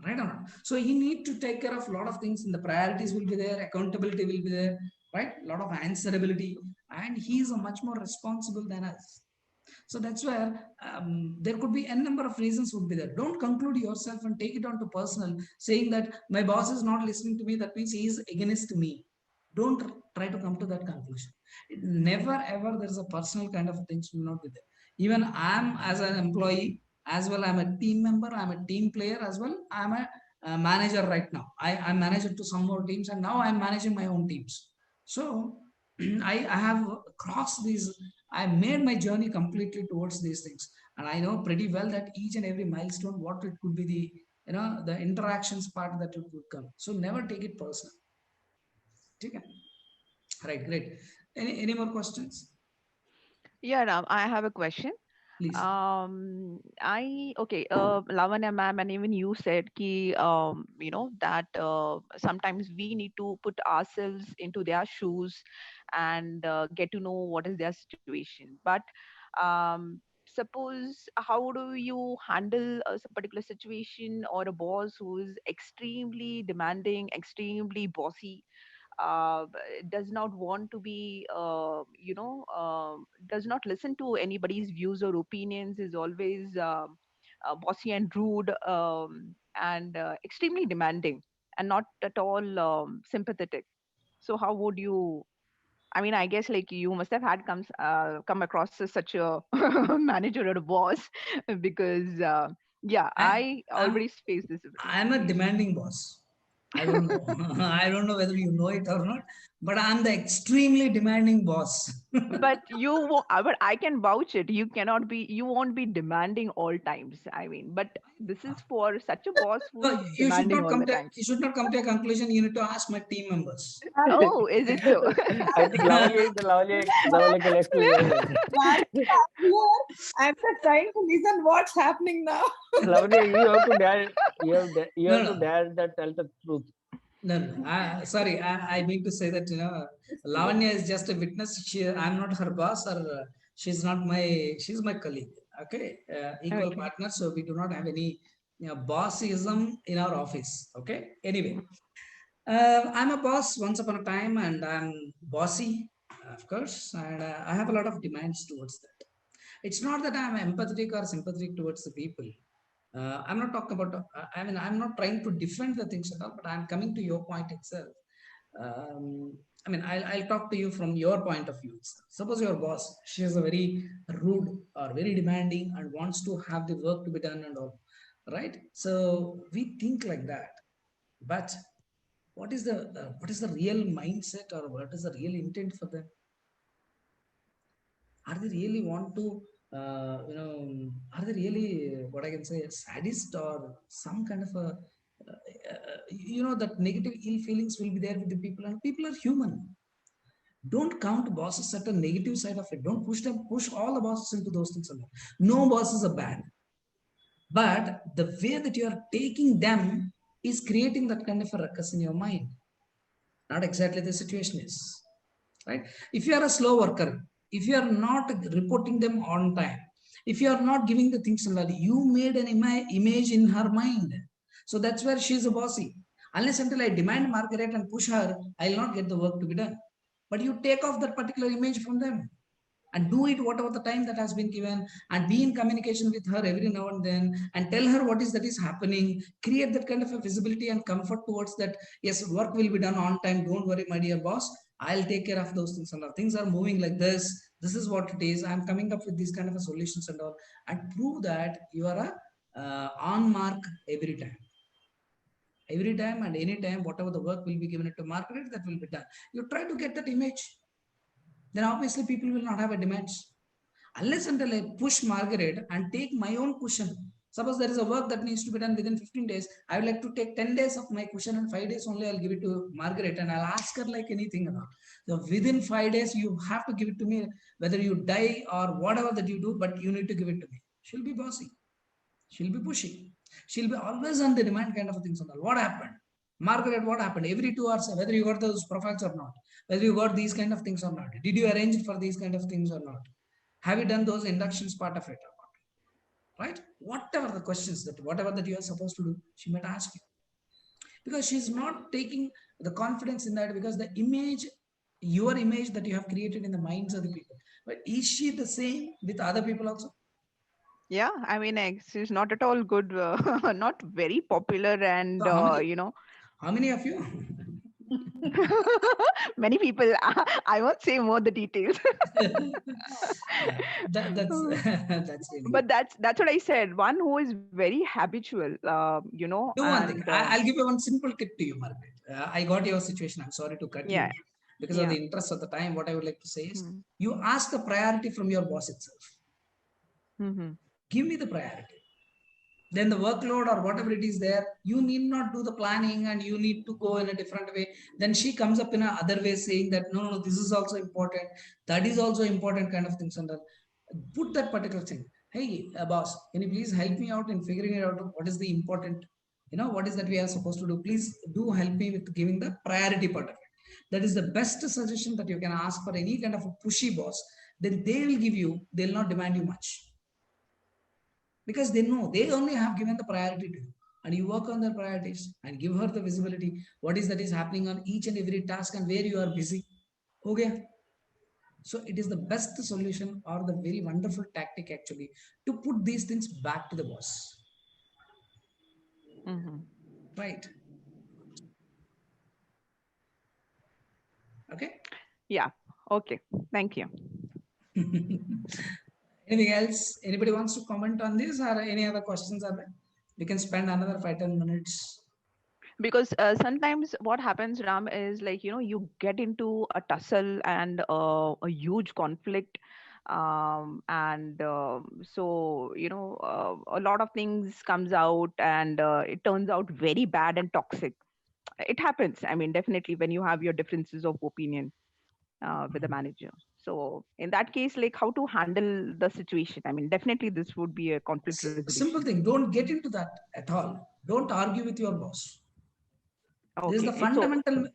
A: Right or not? So he need to take care of a lot of things, and the priorities will be there, accountability will be there, right? A lot of answerability, and he is much more responsible than us. So that's where there could be a number of reasons would be there. Don't conclude yourself and take it on to personal, saying that my boss is not listening to me, that means he is against me. Don't try to come to that conclusion. Never ever there's a personal kind of things will not be there. Even I'm as an employee as well, I'm a team member, I'm a team player as well, I'm a manager right now. I'm manager to some more teams, and now I'm managing my own teams. So I have crossed these, I made my journey completely towards these things, and I know pretty well that each and every milestone, what it could be the the interactions part that it would come. So never take it personal. Okay. Right, great. Any more questions?
I: Yeah, Ram, I have a question.
A: Please.
I: Lavanya ma'am, and even you said ki, that sometimes we need to put ourselves into their shoes and get to know what is their situation. But suppose, how do you handle a particular situation or a boss who is extremely demanding, extremely bossy, does not want to be, does not listen to anybody's views or opinions, is always bossy and rude, and extremely demanding. and not at all sympathetic. So how would you, I mean, I guess like you must have had come across as such a manager or a boss because yeah,
A: I,
I: I
A: I'm
I: already faced this.
A: I'm a demanding boss. I don't know. I don't know whether you know it or not, but I'm the extremely demanding boss.
I: But but I can vouch it. You won't be demanding all times. I mean, but this is for such a boss who
A: No,
I: is demanding all the time.
A: you should not come to a conclusion. You need to ask my team members.
I: Oh, is it so?
J: I think Lavanya can explain it.
K: I'm just trying to listen what's happening now.
J: Lavanya, you have to dare, you
A: No,
J: have to
A: no.
J: dare that tell the truth.
A: No, no. Sorry, I mean to say that, Lavanya is just a witness. I'm not her boss, or she's my colleague. Okay, equal
I: Okay.
A: partner. So we do not have any bossism in our office. Okay. Anyway, I'm a boss once upon a time, and I'm bossy, of course, and I have a lot of demands towards that. It's not that I'm empathetic or sympathetic towards the people. I'm not talking about, I'm not trying to defend the things at all, but I'm coming to your point itself. I'll talk to you from your point of view itself. Suppose your boss, she is a very rude or very demanding and wants to have the work to be done and all, right? So we think like that. But what is the real mindset, or what is the real intent for them? Are they really want to are they really, what I can say, a sadist, or some kind of a that negative ill feelings will be there with the people, and people are human. Don't count bosses at a negative side of it. Don't push all the bosses into those things. No bosses are bad, but the way that you are taking them is creating that kind of a ruckus in your mind. Not exactly the situation is, right? If you are a slow worker, if you are not reporting them on time, if you are not giving the things in value, you made an image in her mind. So that's where she's a bossy. Unless until I demand Margaret and push her, I'll not get the work to be done. But you take off that particular image from them and do it whatever the time that has been given, and be in communication with her every now and then, and tell her what is that is happening. Create that kind of a visibility and comfort towards that. Yes, work will be done on time. Don't worry, my dear boss. I'll take care of those things, and all things are moving like this. This is what it is. I'm coming up with these kind of a solutions and all, and prove that you are a on mark every time. Every time and any time, whatever the work will be given to Margaret, that will be done. You try to get that image, then obviously people will not have a demands. Unless until I push Margaret and take my own cushion. Suppose there is a work that needs to be done within 15 days. I would like to take 10 days of my cushion, and 5 days only I'll give it to Margaret, and I'll ask her like anything. So within 5 days, you have to give it to me, whether you die or whatever that you do, but you need to give it to me. She'll be bossy. She'll be pushy. She'll be always on the demand kind of things. What happened? Margaret, what happened? Every 2 hours, whether you got those profiles or not, whether you got these kind of things or not, did you arrange it for these kind of things or not? Have you done those inductions part of it or not? Right? Whatever the questions that, whatever that you are supposed to do, she might ask you. Because she's not taking the confidence in that, because the image, your image that you have created in the minds of the people. But is she the same with other people also?
I: Yeah, I mean, she's not at all good, not very popular, and
A: So how many of you?
I: many people. I won't say more the details.
A: That's really.
I: But that's what I said. One who is very habitual,
A: Do one thing. I'll give you one simple tip to you, Margaret. I got your situation. I'm sorry to cut you. Because of the interest of the time, what I would like to say is, you ask the priority from your boss itself. Give me the priority. Then the workload or whatever it is there, you need not do the planning, and you need to go in a different way. Then she comes up in a other way saying that, no, this is also important. That is also important kind of things. And put that particular thing. Hey, boss, can you please help me out in figuring it out? What is the important, what is that we are supposed to do? Please do help me with giving the priority part of it. That is the best suggestion that you can ask for any kind of a pushy boss. Then they will give you, they'll not demand you much. Because they know they only have given the priority to you, and you work on their priorities and give her the visibility. What is that is happening on each and every task and where you are busy. Okay. So it is the best solution, or the very wonderful tactic actually, to put these things back to the boss. Right. Okay.
I: Yeah. Okay. Thank you.
A: Anything else? Anybody wants to comment on this, or any other questions are there? We can spend another 5-10 minutes.
I: Because sometimes what happens, Ram, is like, you get into a tussle and a huge conflict, and so a lot of things comes out, and it turns out very bad and toxic. It happens, I mean, definitely, when you have your differences of opinion with the manager. So in that case, like, how to handle the situation? I mean, definitely this would be a conflict resolution.
A: Simple thing, don't get into that at all. Don't argue with your boss.
I: Okay.
A: This is the fundamental,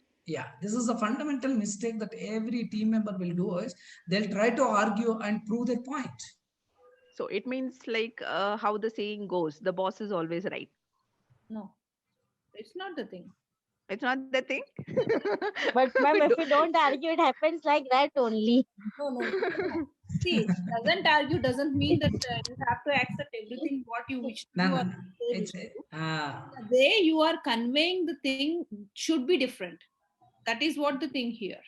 A: this is the fundamental mistake that every team member will do, is they'll try to argue and prove their point.
I: So it means like how the saying goes, the boss is always right.
C: No, it's not the thing.
I: It's not the thing.
H: But ma'am, if you don't argue, it happens like that only.
C: No. See, doesn't argue doesn't mean that you have to accept everything what you wish to do.
A: No. It's
C: the way you are conveying the thing should be different. That is what the thing here.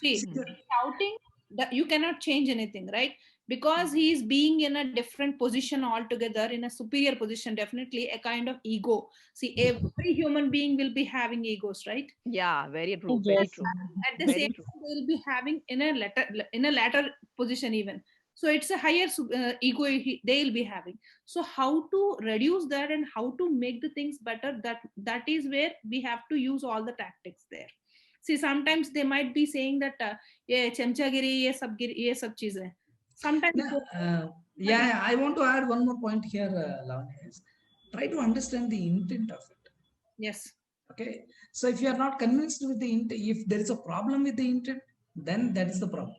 C: See, shouting, that you cannot change anything, right? Because he is being in a different position altogether, in a superior position, definitely a kind of ego. See, every human being will be having egos, right?
I: Yeah, very true. Very true.
C: At the same time, they will be having in a latter position even. So it's a higher ego they will be having. So how to reduce that and how to make the things better, that is where we have to use all the tactics there. See, sometimes they might be saying that ye chamchagiri, ye sab cheez hai. Sometimes
A: I want to add one more point here, Lavanya, is try to understand the intent of it.
C: Yes.
A: Okay. So if you are not convinced with the intent, if there is a problem with the intent, then that is the problem.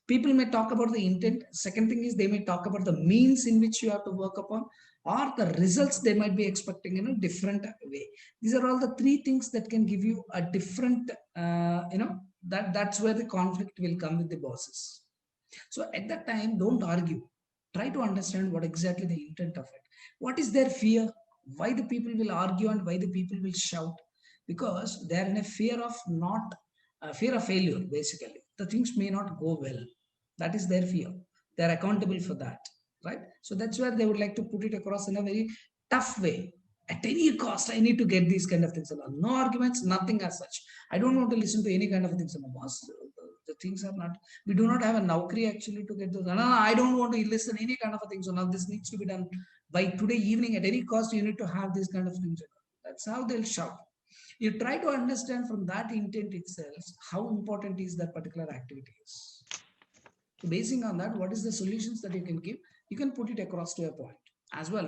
A: People may talk about the intent. Second thing is they may talk about the means in which you have to work upon, or the results they might be expecting in a different way. These are all the three things that can give you a different, that's where the conflict will come with the bosses. So at that time, don't argue. Try to understand what exactly the intent of it. What is their fear? Why the people will argue and why the people will shout? Because they are in a fear of fear of failure, basically. The things may not go well. That is their fear. They are accountable for that, right? So that's where they would like to put it across in a very tough way. At any cost, I need to get these kind of things along. No arguments, nothing as such. I don't want to listen to any kind of things. The things are not, we do not have a Naukri actually to get those. No, I don't want to listen any kind of a thing. So now this needs to be done by today evening. At any cost, you need to have these kind of things. That's how they'll shout. You try to understand from that intent itself how important is that particular activity is. So basing on that, what is the solutions that you can give? You can put it across to a point. As well,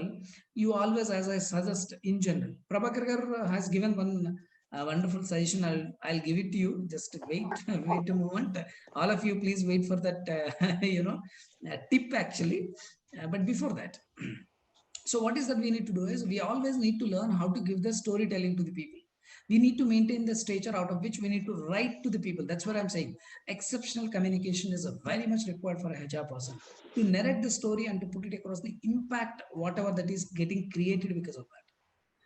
A: you always, as I suggest in general, Prabhakar has given one wonderful suggestion. I'll give it to you. Just wait a moment. All of you, please wait for that, tip actually. But before that, so what is that we need to do is we always need to learn how to give the storytelling to the people. We need to maintain the stature out of which we need to write to the people. That's what I'm saying. Exceptional communication is very much required for a HR person to narrate the story and to put it across the impact, whatever that is getting created because of that.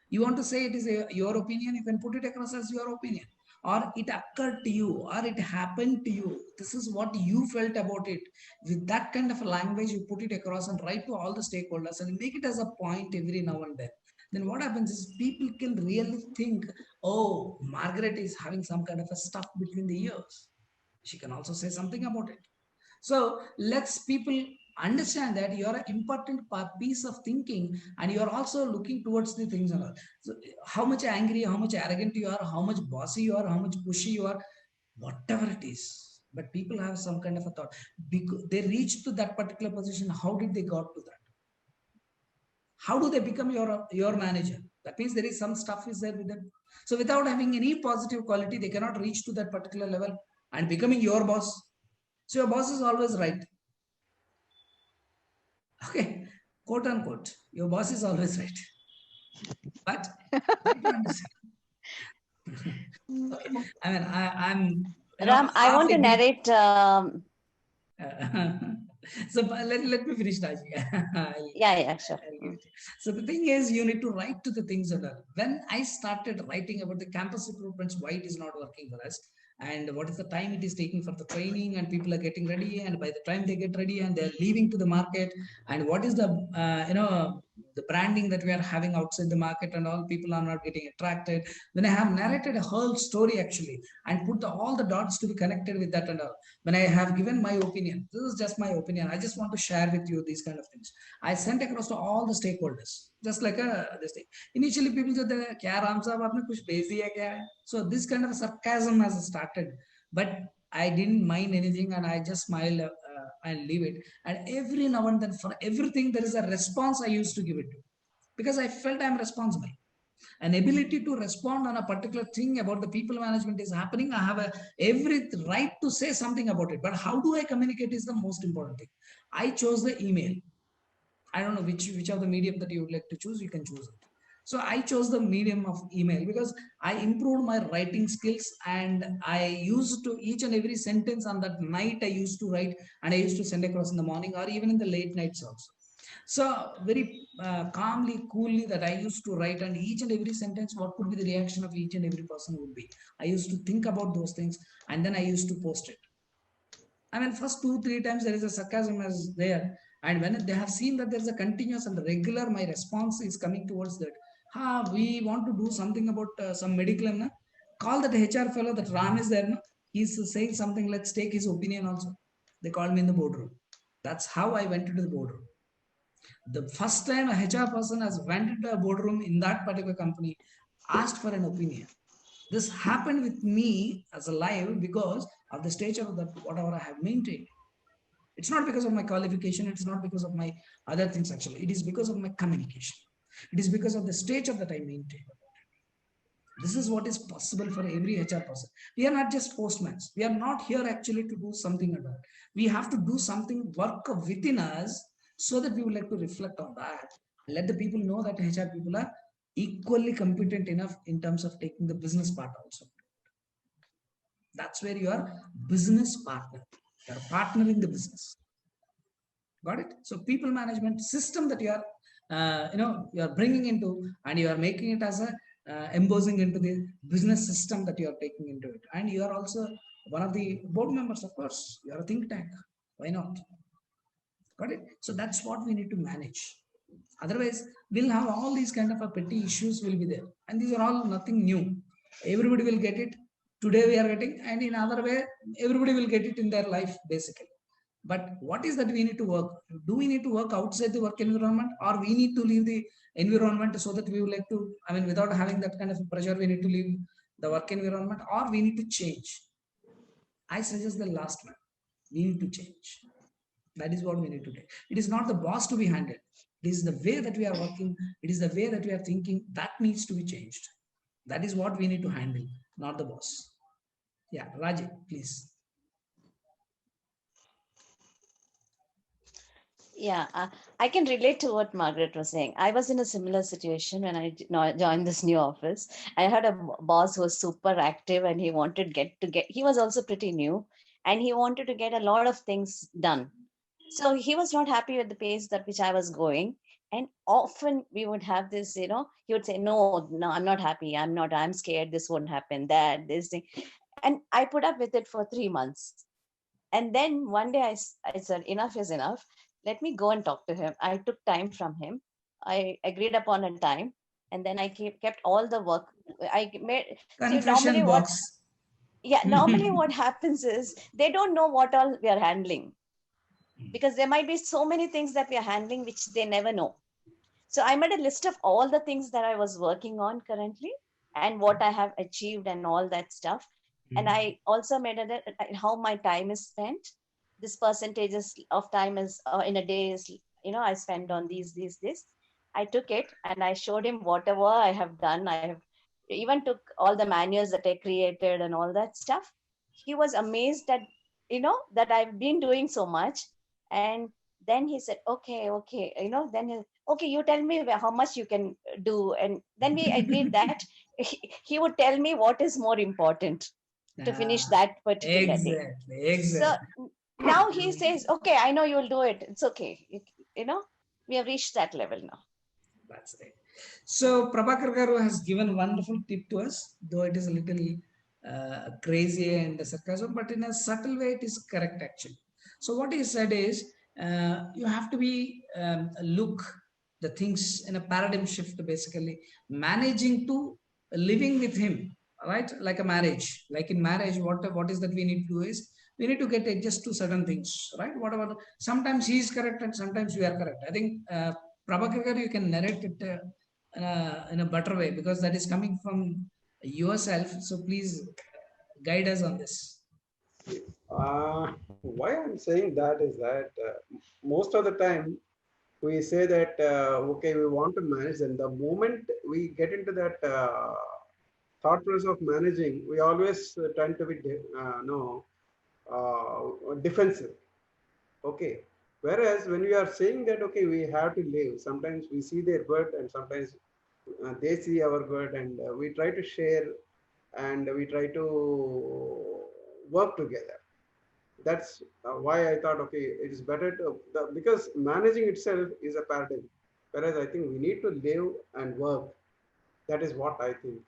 A: You want to say it is your opinion, you can put it across as your opinion, or it occurred to you, or it happened to you. This is what you felt about it. With that kind of a language, you put it across and write to all the stakeholders and make it as a point every now and then. Then what happens is people can really think, oh, Margaret is having some kind of a stuff between the ears. She can also say something about it. So let's people understand that you are an important piece of thinking and you are also looking towards the things. So how much angry, how much arrogant you are, how much bossy you are, how much pushy you are, whatever it is. But people have some kind of a thought. Because they reach to that particular position, how did they got to that? How do they become your manager? That means there is some stuff is there with them. So without having any positive quality, they cannot reach to that particular level and becoming your boss. So your boss is always right. Okay, quote unquote, your boss is always right. But okay. I mean, I'm
F: Ram, I want to narrate.
A: So let me finish, Taji.
F: Yeah, sure.
A: So the thing is, you need to write to the things that are. When I started writing about the campus recruitments, why it is not working for us, and what is the time it is taking for the training, and people are getting ready, and by the time they get ready and they're leaving to the market, and what is the the branding that we are having outside the market, and all people are not getting attracted. When I have narrated a whole story actually and put all the dots to be connected with that and all, when I have given my opinion, this is just my opinion, I just want to share with you these kind of things, I sent across to all the stakeholders, just like this thing. Initially people said, kya Ram sahab aapne kuch bezi hai kya hai? So this kind of sarcasm has started, but I didn't mind anything, and I just smile and leave it. And every now and then, for everything, there is a response I used to give it to, because I felt I'm responsible. An ability to respond on a particular thing about the people management is happening. I have every right to say something about it. But how do I communicate is the most important thing. I chose the email. I don't know which of the medium that you would like to choose. You can choose it. So I chose the medium of email because I improved my writing skills, and I used to each and every sentence on that night I used to write, and I used to send across in the morning or even in the late nights also. So very calmly, coolly that I used to write, and each and every sentence, what could be the reaction of each and every person would be. I used to think about those things, and then I used to post it. I mean, first 2-3 times there is a sarcasm as there. And when they have seen that there's a continuous and regular, my response is coming towards that. We want to do something about some medical. Na? Call that HR fellow, that Ram is there. Na? He's saying something, let's take his opinion also. They called me in the boardroom. That's how I went into the boardroom. The first time a HR person has went into a boardroom in that particular company, asked for an opinion. This happened with me as a live because of the stature of that whatever I have maintained. It's not because of my qualification. It's not because of my other things actually. It is because of my communication. It is because of the stature that I maintain. This is what is possible for every HR person. We are not just postmen. We are not here actually to do something about it. We have to do something, work within us, so that we would like to reflect on that. Let the people know that HR people are equally competent enough in terms of taking the business part also. That's where you are business partner. You are partnering the business. Got it? So people management system that you are, you are bringing into, and you are making it as a embossing into the business system that you are taking into it. And you are also one of the board members, of course. You are a think tank. Why not? Got it? So that's what we need to manage. Otherwise, we'll have all these kind of petty issues will be there. And these are all nothing new. Everybody will get it. Today we are getting, and in other way, everybody will get it in their life, basically. But what is that we need to work? Do we need to work outside the work environment, or we need to leave the environment so that we would like to, I mean, without having that kind of pressure, we need to leave the work environment, or we need to change? I suggest the last one. We need to change. That is what we need to do. It is not the boss to be handled. It is the way that we are working. It is the way that we are thinking that needs to be changed. That is what we need to handle, not the boss. Yeah, Raji, please.
F: Yeah, I can relate to what Margaret was saying. I was in a similar situation when I joined this new office. I had a boss who was super active, and he wanted he was also pretty new, and he wanted to get a lot of things done. So he was not happy with the pace at which I was going. And often we would have this, he would say, no, I'm not happy. I'm scared. This won't happen, this thing. And I put up with it for 3 months. And then one day I said, enough is enough. Let me go and talk to him. I took time from him. I agreed upon a time. And then I kept all the work. I made
A: confession box.
F: Normally what happens is they don't know what all we are handling, because there might be so many things that we are handling which they never know. So I made a list of all the things that I was working on currently and what I have achieved and all that stuff. And I also made how my time is spent. This percentages of time is in a day is, I spend on this. I took it and I showed him whatever I have done. I have even took all the manuals that I created and all that stuff. He was amazed that, that I've been doing so much. And then he said, okay, then okay, you tell me how much you can do. And then we agreed that he would tell me what is more important to finish that particular day.
A: Exactly.
F: So now he says, okay, I know you'll do it. It's okay. We have reached that level now.
A: That's right. So Prabhakar Garu has given a wonderful tip to us, though it is a little crazy and sarcasm, but in a subtle way, it is correct actually. So what he said is, you have to be look the things in a paradigm shift, basically managing to living with him, right? Like a marriage, like in marriage, what is that we need to do is we need to get adjust to certain things, right? Whatever. Sometimes he is correct and sometimes we are correct. I think Prabhakar, you can narrate it in a better way because that is coming from yourself. So please guide us on this.
B: Why I'm saying that is that most of the time we say that okay, we want to manage, and the moment we get into that thought process of managing, we always tend to be defensive. Okay. Whereas when we are saying that okay, we have to live, sometimes we see their good and sometimes they see our good, and we try to share and we try to work together. That's why I thought okay, it is better to because managing itself is a paradigm, whereas I think we need to live and work. That is what I think.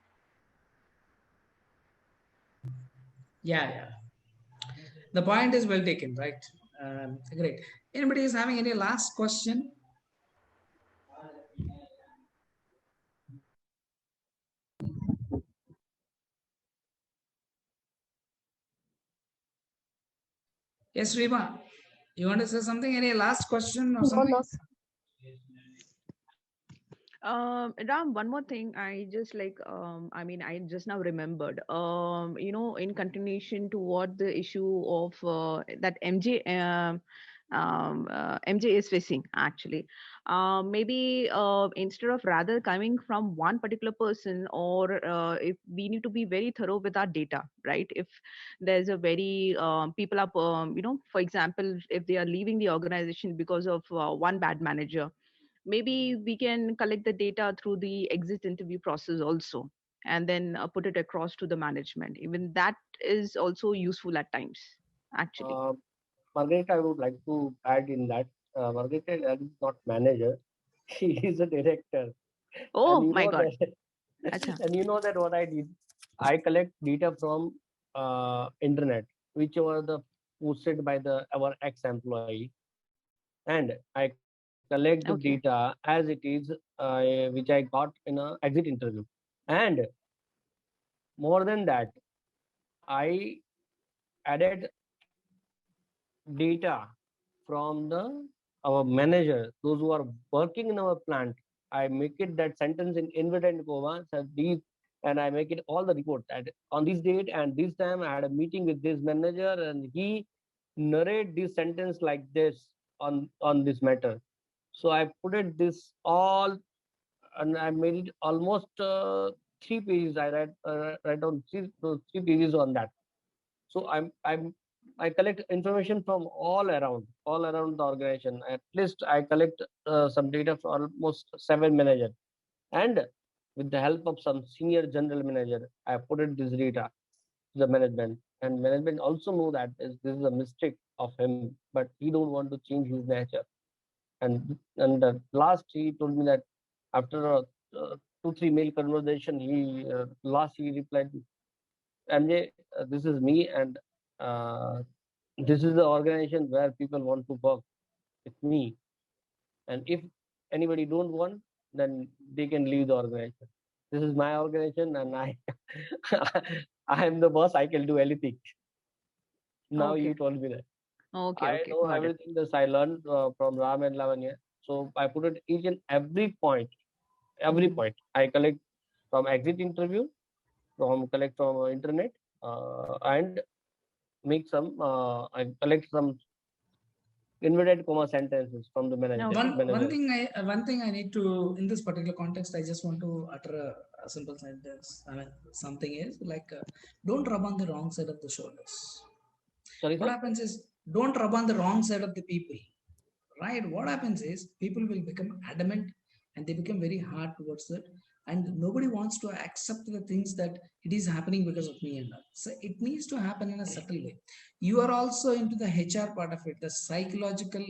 A: Yeah. The point is well taken, right? Great. Anybody is having any last question? Yes, Rima, you want to say something? Any last question or something?
I: Ram, one more thing. I just I just now remembered. In continuation to what the issue of that MJ is facing actually. Maybe instead of rather coming from one particular person, or if we need to be very thorough with our data, right? If there's a very people are, for example, if they are leaving the organization because of one bad manager, maybe we can collect the data through the exit interview process also, and then put it across to the management. Even that is also useful at times actually.
J: Margaret, I would like to add in that Margaret is not manager; she is a director.
I: Oh
J: and you
I: my
J: know
I: God.
J: that, and you know that what I did, I collect data from internet, which were the posted by our ex-employee, and I collect the data as it is, which I got in a exit interview, and more than that, I added data from our manager, those who are working in our plant. I make it that sentence in inverted commas, and I make it all the report. And on this date and this time, I had a meeting with this manager, and he narrate this sentence like this on this matter. So I put it this all, and I made it almost 3 pages. I write down three pages on that. So I collect information from all around the organization. At least I collect some data for almost 7 managers, and with the help of some senior general manager, I put it this data to the management, and management also know that this is a mistake of him, but he don't want to change his nature. And the last he told me that after a 2-3 mail conversation, he replied, MJ, this is me, and this is the organization where people want to work with me, and if anybody don't want, then they can leave the organization. This is my organization, and I I am the boss. I can do anything. Now you told me that. I know everything that I learned from Ram and Lavanya. So I put it each and every point. Point I collect from exit interview, collect from internet, and make some. I collect some inverted comma sentences from the manager.
A: One thing I need to, in this particular context, I just want to utter a simple sentence. I mean, something is like, don't rub on the wrong side of the shoulders.
J: Sorry,
A: what happens is, don't rub on the wrong side of the people, right? What happens is, people will become adamant and they become very hard towards it, and nobody wants to accept the things that it is happening because of me and all. So it needs to happen in a subtle way. You are also into the HR part of it, the psychological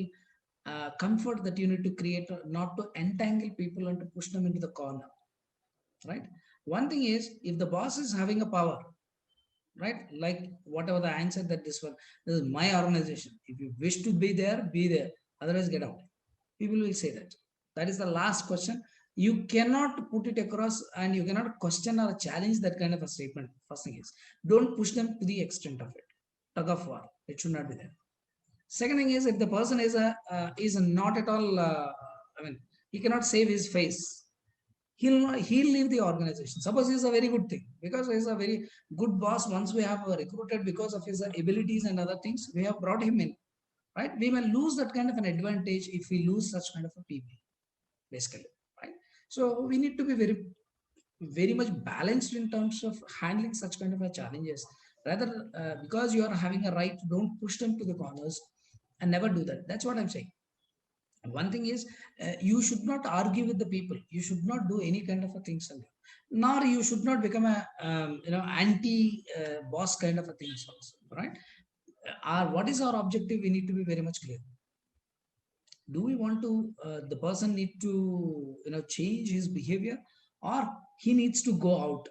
A: comfort that you need to create, not to entangle people and to push them into the corner, right? One thing is, if the boss is having a power, right? Like whatever the answer that this is my organization. If you wish to be there, be there. Otherwise, get out. People will say that. That is the last question. You cannot put it across and you cannot question or challenge that kind of a statement. First thing is, don't push them to the extent of it. Tug of war. It should not be there. Second thing is, if the person is not at all, I mean, he cannot save his face. He'll leave the organization. Suppose he's a very good thing because he's a very good boss. Once we have recruited because of his abilities and other things, we have brought him in, right? We may lose that kind of an advantage if we lose such kind of a people, basically, right? So we need to be very much balanced in terms of handling such kind of a challenges. Rather, because you are having a right, don't push them to the corners and never do that. That's what I'm saying. One thing is, you should not argue with the people. You should not do any kind of a things, nor you should not become a anti boss kind of a things also, right? What is our objective? We need to be very much clear. Do we want to the person need to change his behavior, or he needs to go out,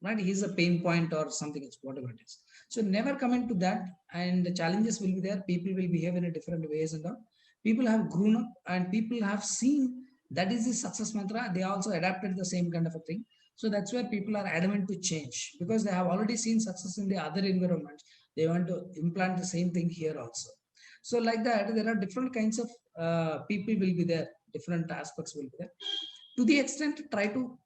A: right? He's a pain point or something else, whatever it is. So never come into that, and the challenges will be there. People will behave in a different ways and all. People have grown up and people have seen that is the success mantra. They also adapted the same kind of a thing. So that's where people are adamant to change because they have already seen success in the other environments. They want to implant the same thing here also. So like that, there are different kinds of people will be there. Different aspects will be there. To the extent, try to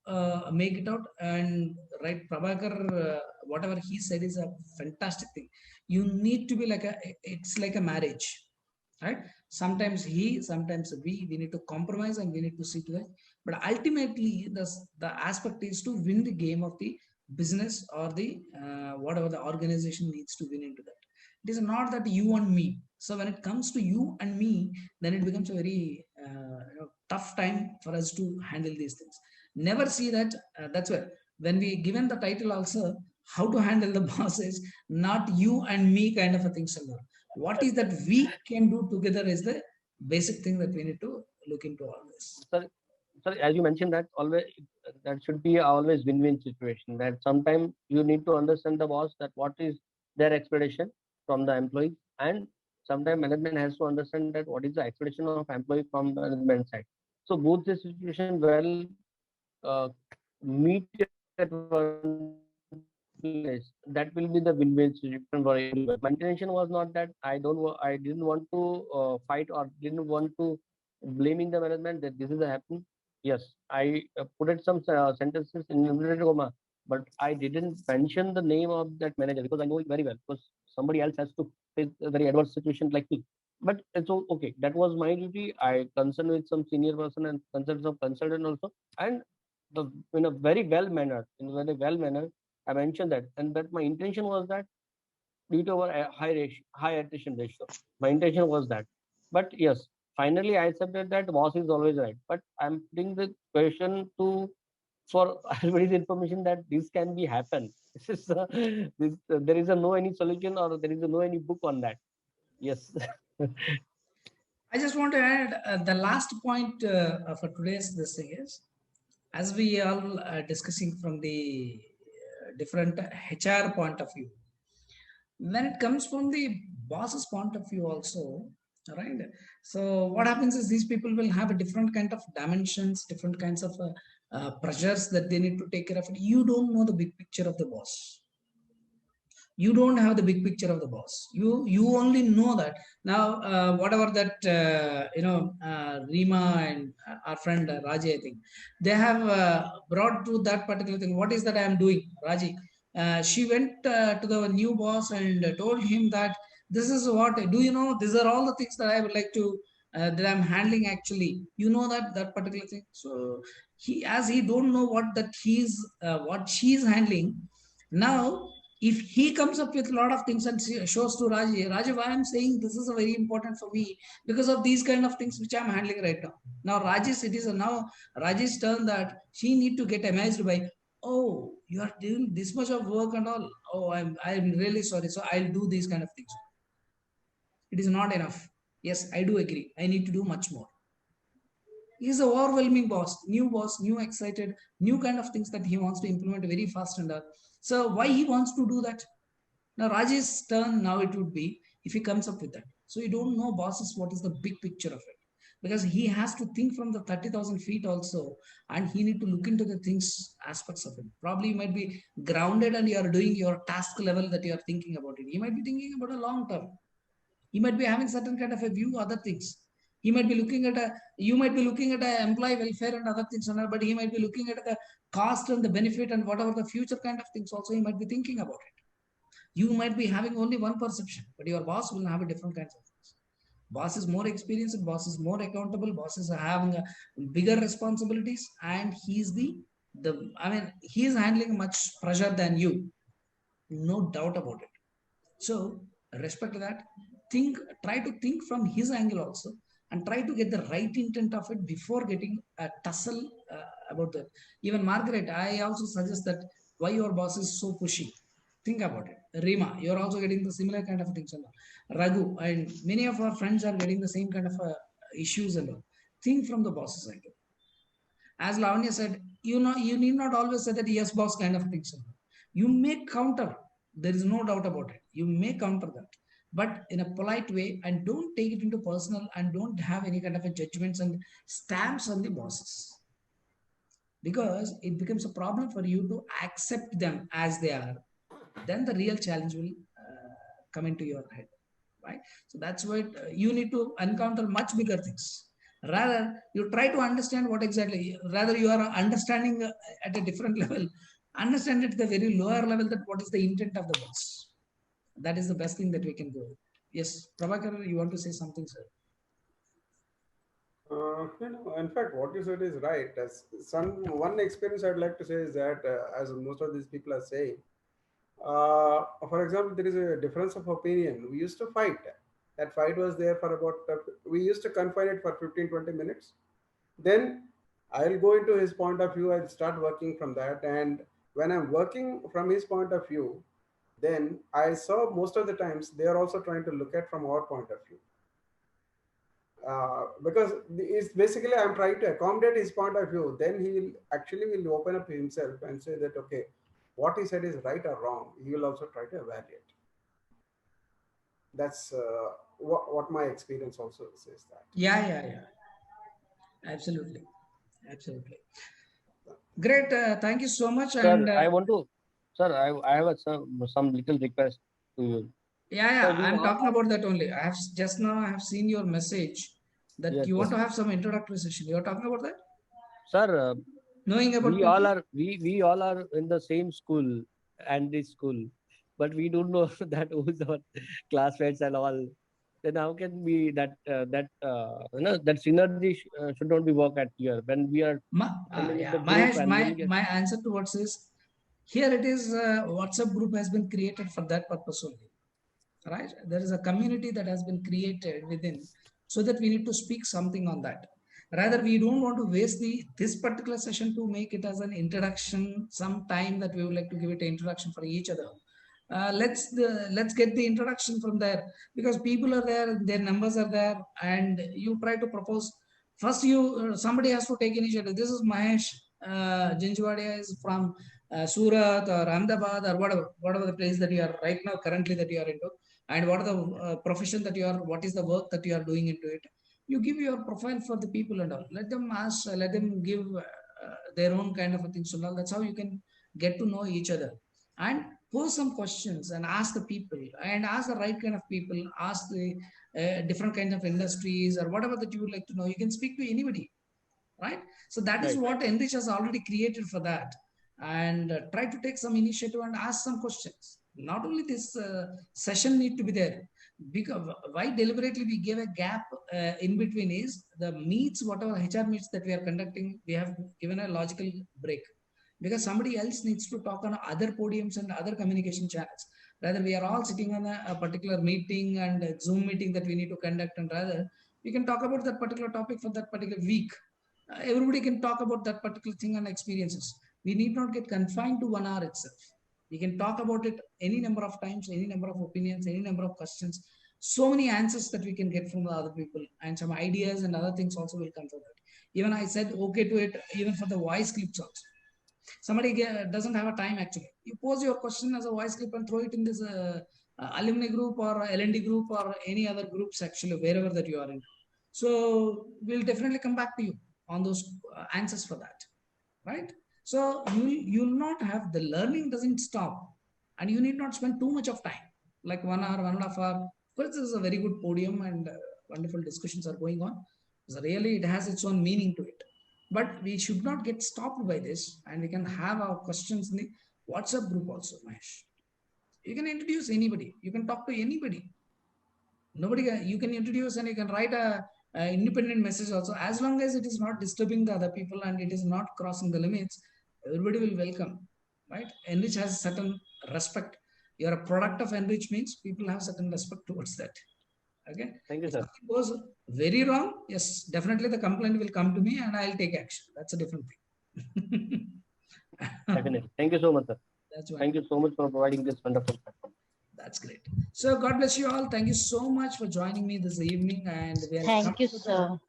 A: make it out. And right, Prabhakar, whatever he said is a fantastic thing. You need to be like it's like a marriage, right? Sometimes sometimes we need to compromise and we need to see to that. But ultimately, the aspect is to win the game of the business or the whatever the organization needs to win into that. It is not that you and me. So when it comes to you and me, then it becomes a very tough time for us to handle these things. Never see that. That's why when we given the title also, how to handle the bosses, not you and me kind of a thing. What is that we can do together is the basic thing that we need to look into all this.
J: Sorry, as you mentioned that always that should be always win-win situation. That sometimes you need to understand the boss that what is their expectation from the employee, and sometimes management has to understand that what is the expectation of employee from the management side. So both the situation well meet at one place. That will be the win-win situation for everyone. My intention was not that I didn't want to fight or didn't want to blaming the management that this is happening. Yes, I put it some sentences in inverted comma, but I didn't mention the name of that manager because I know it very well. Because somebody else has to face a very adverse situation like me. But it's okay. That was my duty. I concerned with some senior person and concerned some consultant also, and in a very well manner, I mentioned that, and that my intention was that due to our high attrition ratio, my intention was that. But yes, finally I accepted that boss is always right. But I'm putting the question to for everybody's information that this can be happen. This is there is no any solution or there is no any book on that. Yes.
A: I just want to add the last point for today's this thing is, as we all discussing from the different HR point of view, when it comes from the boss's point of view also, right? So what happens is these people will have a different kind of dimensions, different kinds of pressures that they need to take care of. You don't know the big picture of the boss. You don't have the big picture of the boss. You only know that now. Whatever that Rima and our friend Raji, I think they have brought to that particular thing. What is that I am doing, Raji? She went to the new boss and told him that this is what do you know? These are all the things that I would like to that I'm handling. Actually, you know that particular thing. So he don't know what she's handling now. If he comes up with a lot of things and shows to Raji, why I'm saying this is a very important for me because of these kind of things which I'm handling right now. Now Raji's turn that she need to get amazed by, oh, you are doing this much of work and all. Oh, I'm really sorry. So I'll do these kind of things. It is not enough. Yes, I do agree. I need to do much more. He's an overwhelming boss, new excited, new kind of things that he wants to implement very fast and all. So why he wants to do that? Now Rajesh's turn now it would be if he comes up with that. So you don't know bosses what is the big picture of it, because he has to think from the 30,000 feet also, and he need to look into the things aspects of it. Probably you might be grounded and you are doing your task level that you are thinking about it. He might be thinking about a long term. He might be having certain kind of a view, other things. He might be looking at you might be looking at employee welfare and other things, but he might be looking at the cost and the benefit and whatever the future kind of things also he might be thinking about it. You might be having only one perception, but your boss will have a different kinds of things. Boss is more experienced, boss is more accountable, bosses are having bigger responsibilities, and he is handling much pressure than you. No doubt about it. So respect that. Try to think from his angle also, and try to get the right intent of it before getting a tussle about that. Even Margaret, I also suggest that why your boss is so pushy. Think about it. Rima, you're also getting the similar kind of things. Raghu, and many of our friends are getting the same kind of issues and all. Think from the boss's angle. As Lavanya said, you need not always say that yes, boss kind of things. You may counter. There is no doubt about it. You may counter that, but in a polite way, and don't take it into personal, and don't have any kind of a judgments and stamps on the bosses, because it becomes a problem for you to accept them as they are. Then the real challenge will come into your head, right? So that's what you need to encounter much bigger things. Rather, you try to understand what exactly, rather you are understanding at a different level, understand it at the very lower level, that what is the intent of the boss. That is the best thing that we can do. Yes, Prabhakar, you want to say something, sir?
B: In fact, what you said is right. As one experience I'd like to say is that, as most of these people are saying, for example, there is a difference of opinion. We used to fight. That fight was there for about, we used to confine it for 15-20 minutes. Then I'll go into his point of view. I'll start working from that. And when I'm working from his point of view, then I saw most of the times they are also trying to look at from our point of view. Because it's basically I'm trying to accommodate his point of view. Then he will open up himself and say that, okay, what he said is right or wrong. He will also try to evaluate. That's what my experience also says that.
A: Yeah. Absolutely. Great. Thank you so much.
J: Sir,
A: and
J: I want to, sir, I have some little request to you.
A: Yeah.
J: Sir,
A: I'm talking about that only. I have seen your message that
J: Yes,
A: you want
J: yes.
A: to have some introductory session. You're talking about that?
J: Sir,
A: Knowing about
J: we all are in the same school and this school, but we don't know that who's our classmates and all. Then how can we that synergy should not be work at here when we are in the group and
A: my answer to what is here, it is WhatsApp group has been created for that purpose only, right? There is a community that has been created within, so that we need to speak something on that. Rather, we don't want to waste this particular session to make it as an introduction, some time that we would like to give it an introduction for each other. Let's get the introduction from there, because people are there, their numbers are there, and you try to propose. First, somebody has to take initiative. This is Mahesh Jinjwadia is from Surat or Ahmedabad or whatever the place that you are right now currently that you are into, and what are the profession that you are, what is the work that you are doing into it. You give your profile for the people and all. Let them ask, let them give their own kind of a thing. So that's how you can get to know each other, and pose some questions and ask the people, and ask the right kind of people, ask the different kinds of industries or whatever that you would like to know. You can speak to anybody, right? So that is what Enrich has already created for that. And try to take some initiative and ask some questions. Not only this session need to be there, because why deliberately we gave a gap in between is the meets, whatever HR meets that we are conducting, we have given a logical break, because somebody else needs to talk on other podiums and other communication channels. Rather, we are all sitting on a particular meeting and a Zoom meeting that we need to conduct, and rather we can talk about that particular topic for that particular week. Everybody can talk about that particular thing and experiences. We need not get confined to 1 hour itself. We can talk about it any number of times, any number of opinions, any number of questions. So many answers that we can get from the other people, and some ideas and other things also will come from that. Even I said okay to it, even for the voice clips also. Somebody doesn't have a time actually. You pose your question as a voice clip and throw it in this alumni group or L&D group or any other groups actually, wherever that you are in. So we'll definitely come back to you on those answers for that, right? So you'll not have, the learning doesn't stop, and you need not spend too much of time, like 1 hour, 1.5 hours. Of course, this is a very good podium and wonderful discussions are going on. So really, it has its own meaning to it. But we should not get stopped by this, and we can have our questions in the WhatsApp group also, Mahesh. You can introduce anybody. You can talk to anybody. You can introduce and you can write a independent message also, as long as it is not disturbing the other people and it is not crossing the limits. Everybody will welcome, right? Enrich has certain respect. You're a product of Enrich means people have certain respect towards that. Okay.
J: Thank you, sir.
A: If it goes very wrong, yes, definitely the complaint will come to me and I'll take action. That's a different thing.
J: Definitely. Thank you so much, sir.
A: That's why.
J: Thank you so much for providing this wonderful platform.
A: That's great. So God bless you all. Thank you so much for joining me this evening. And we are
H: Thank you, sir.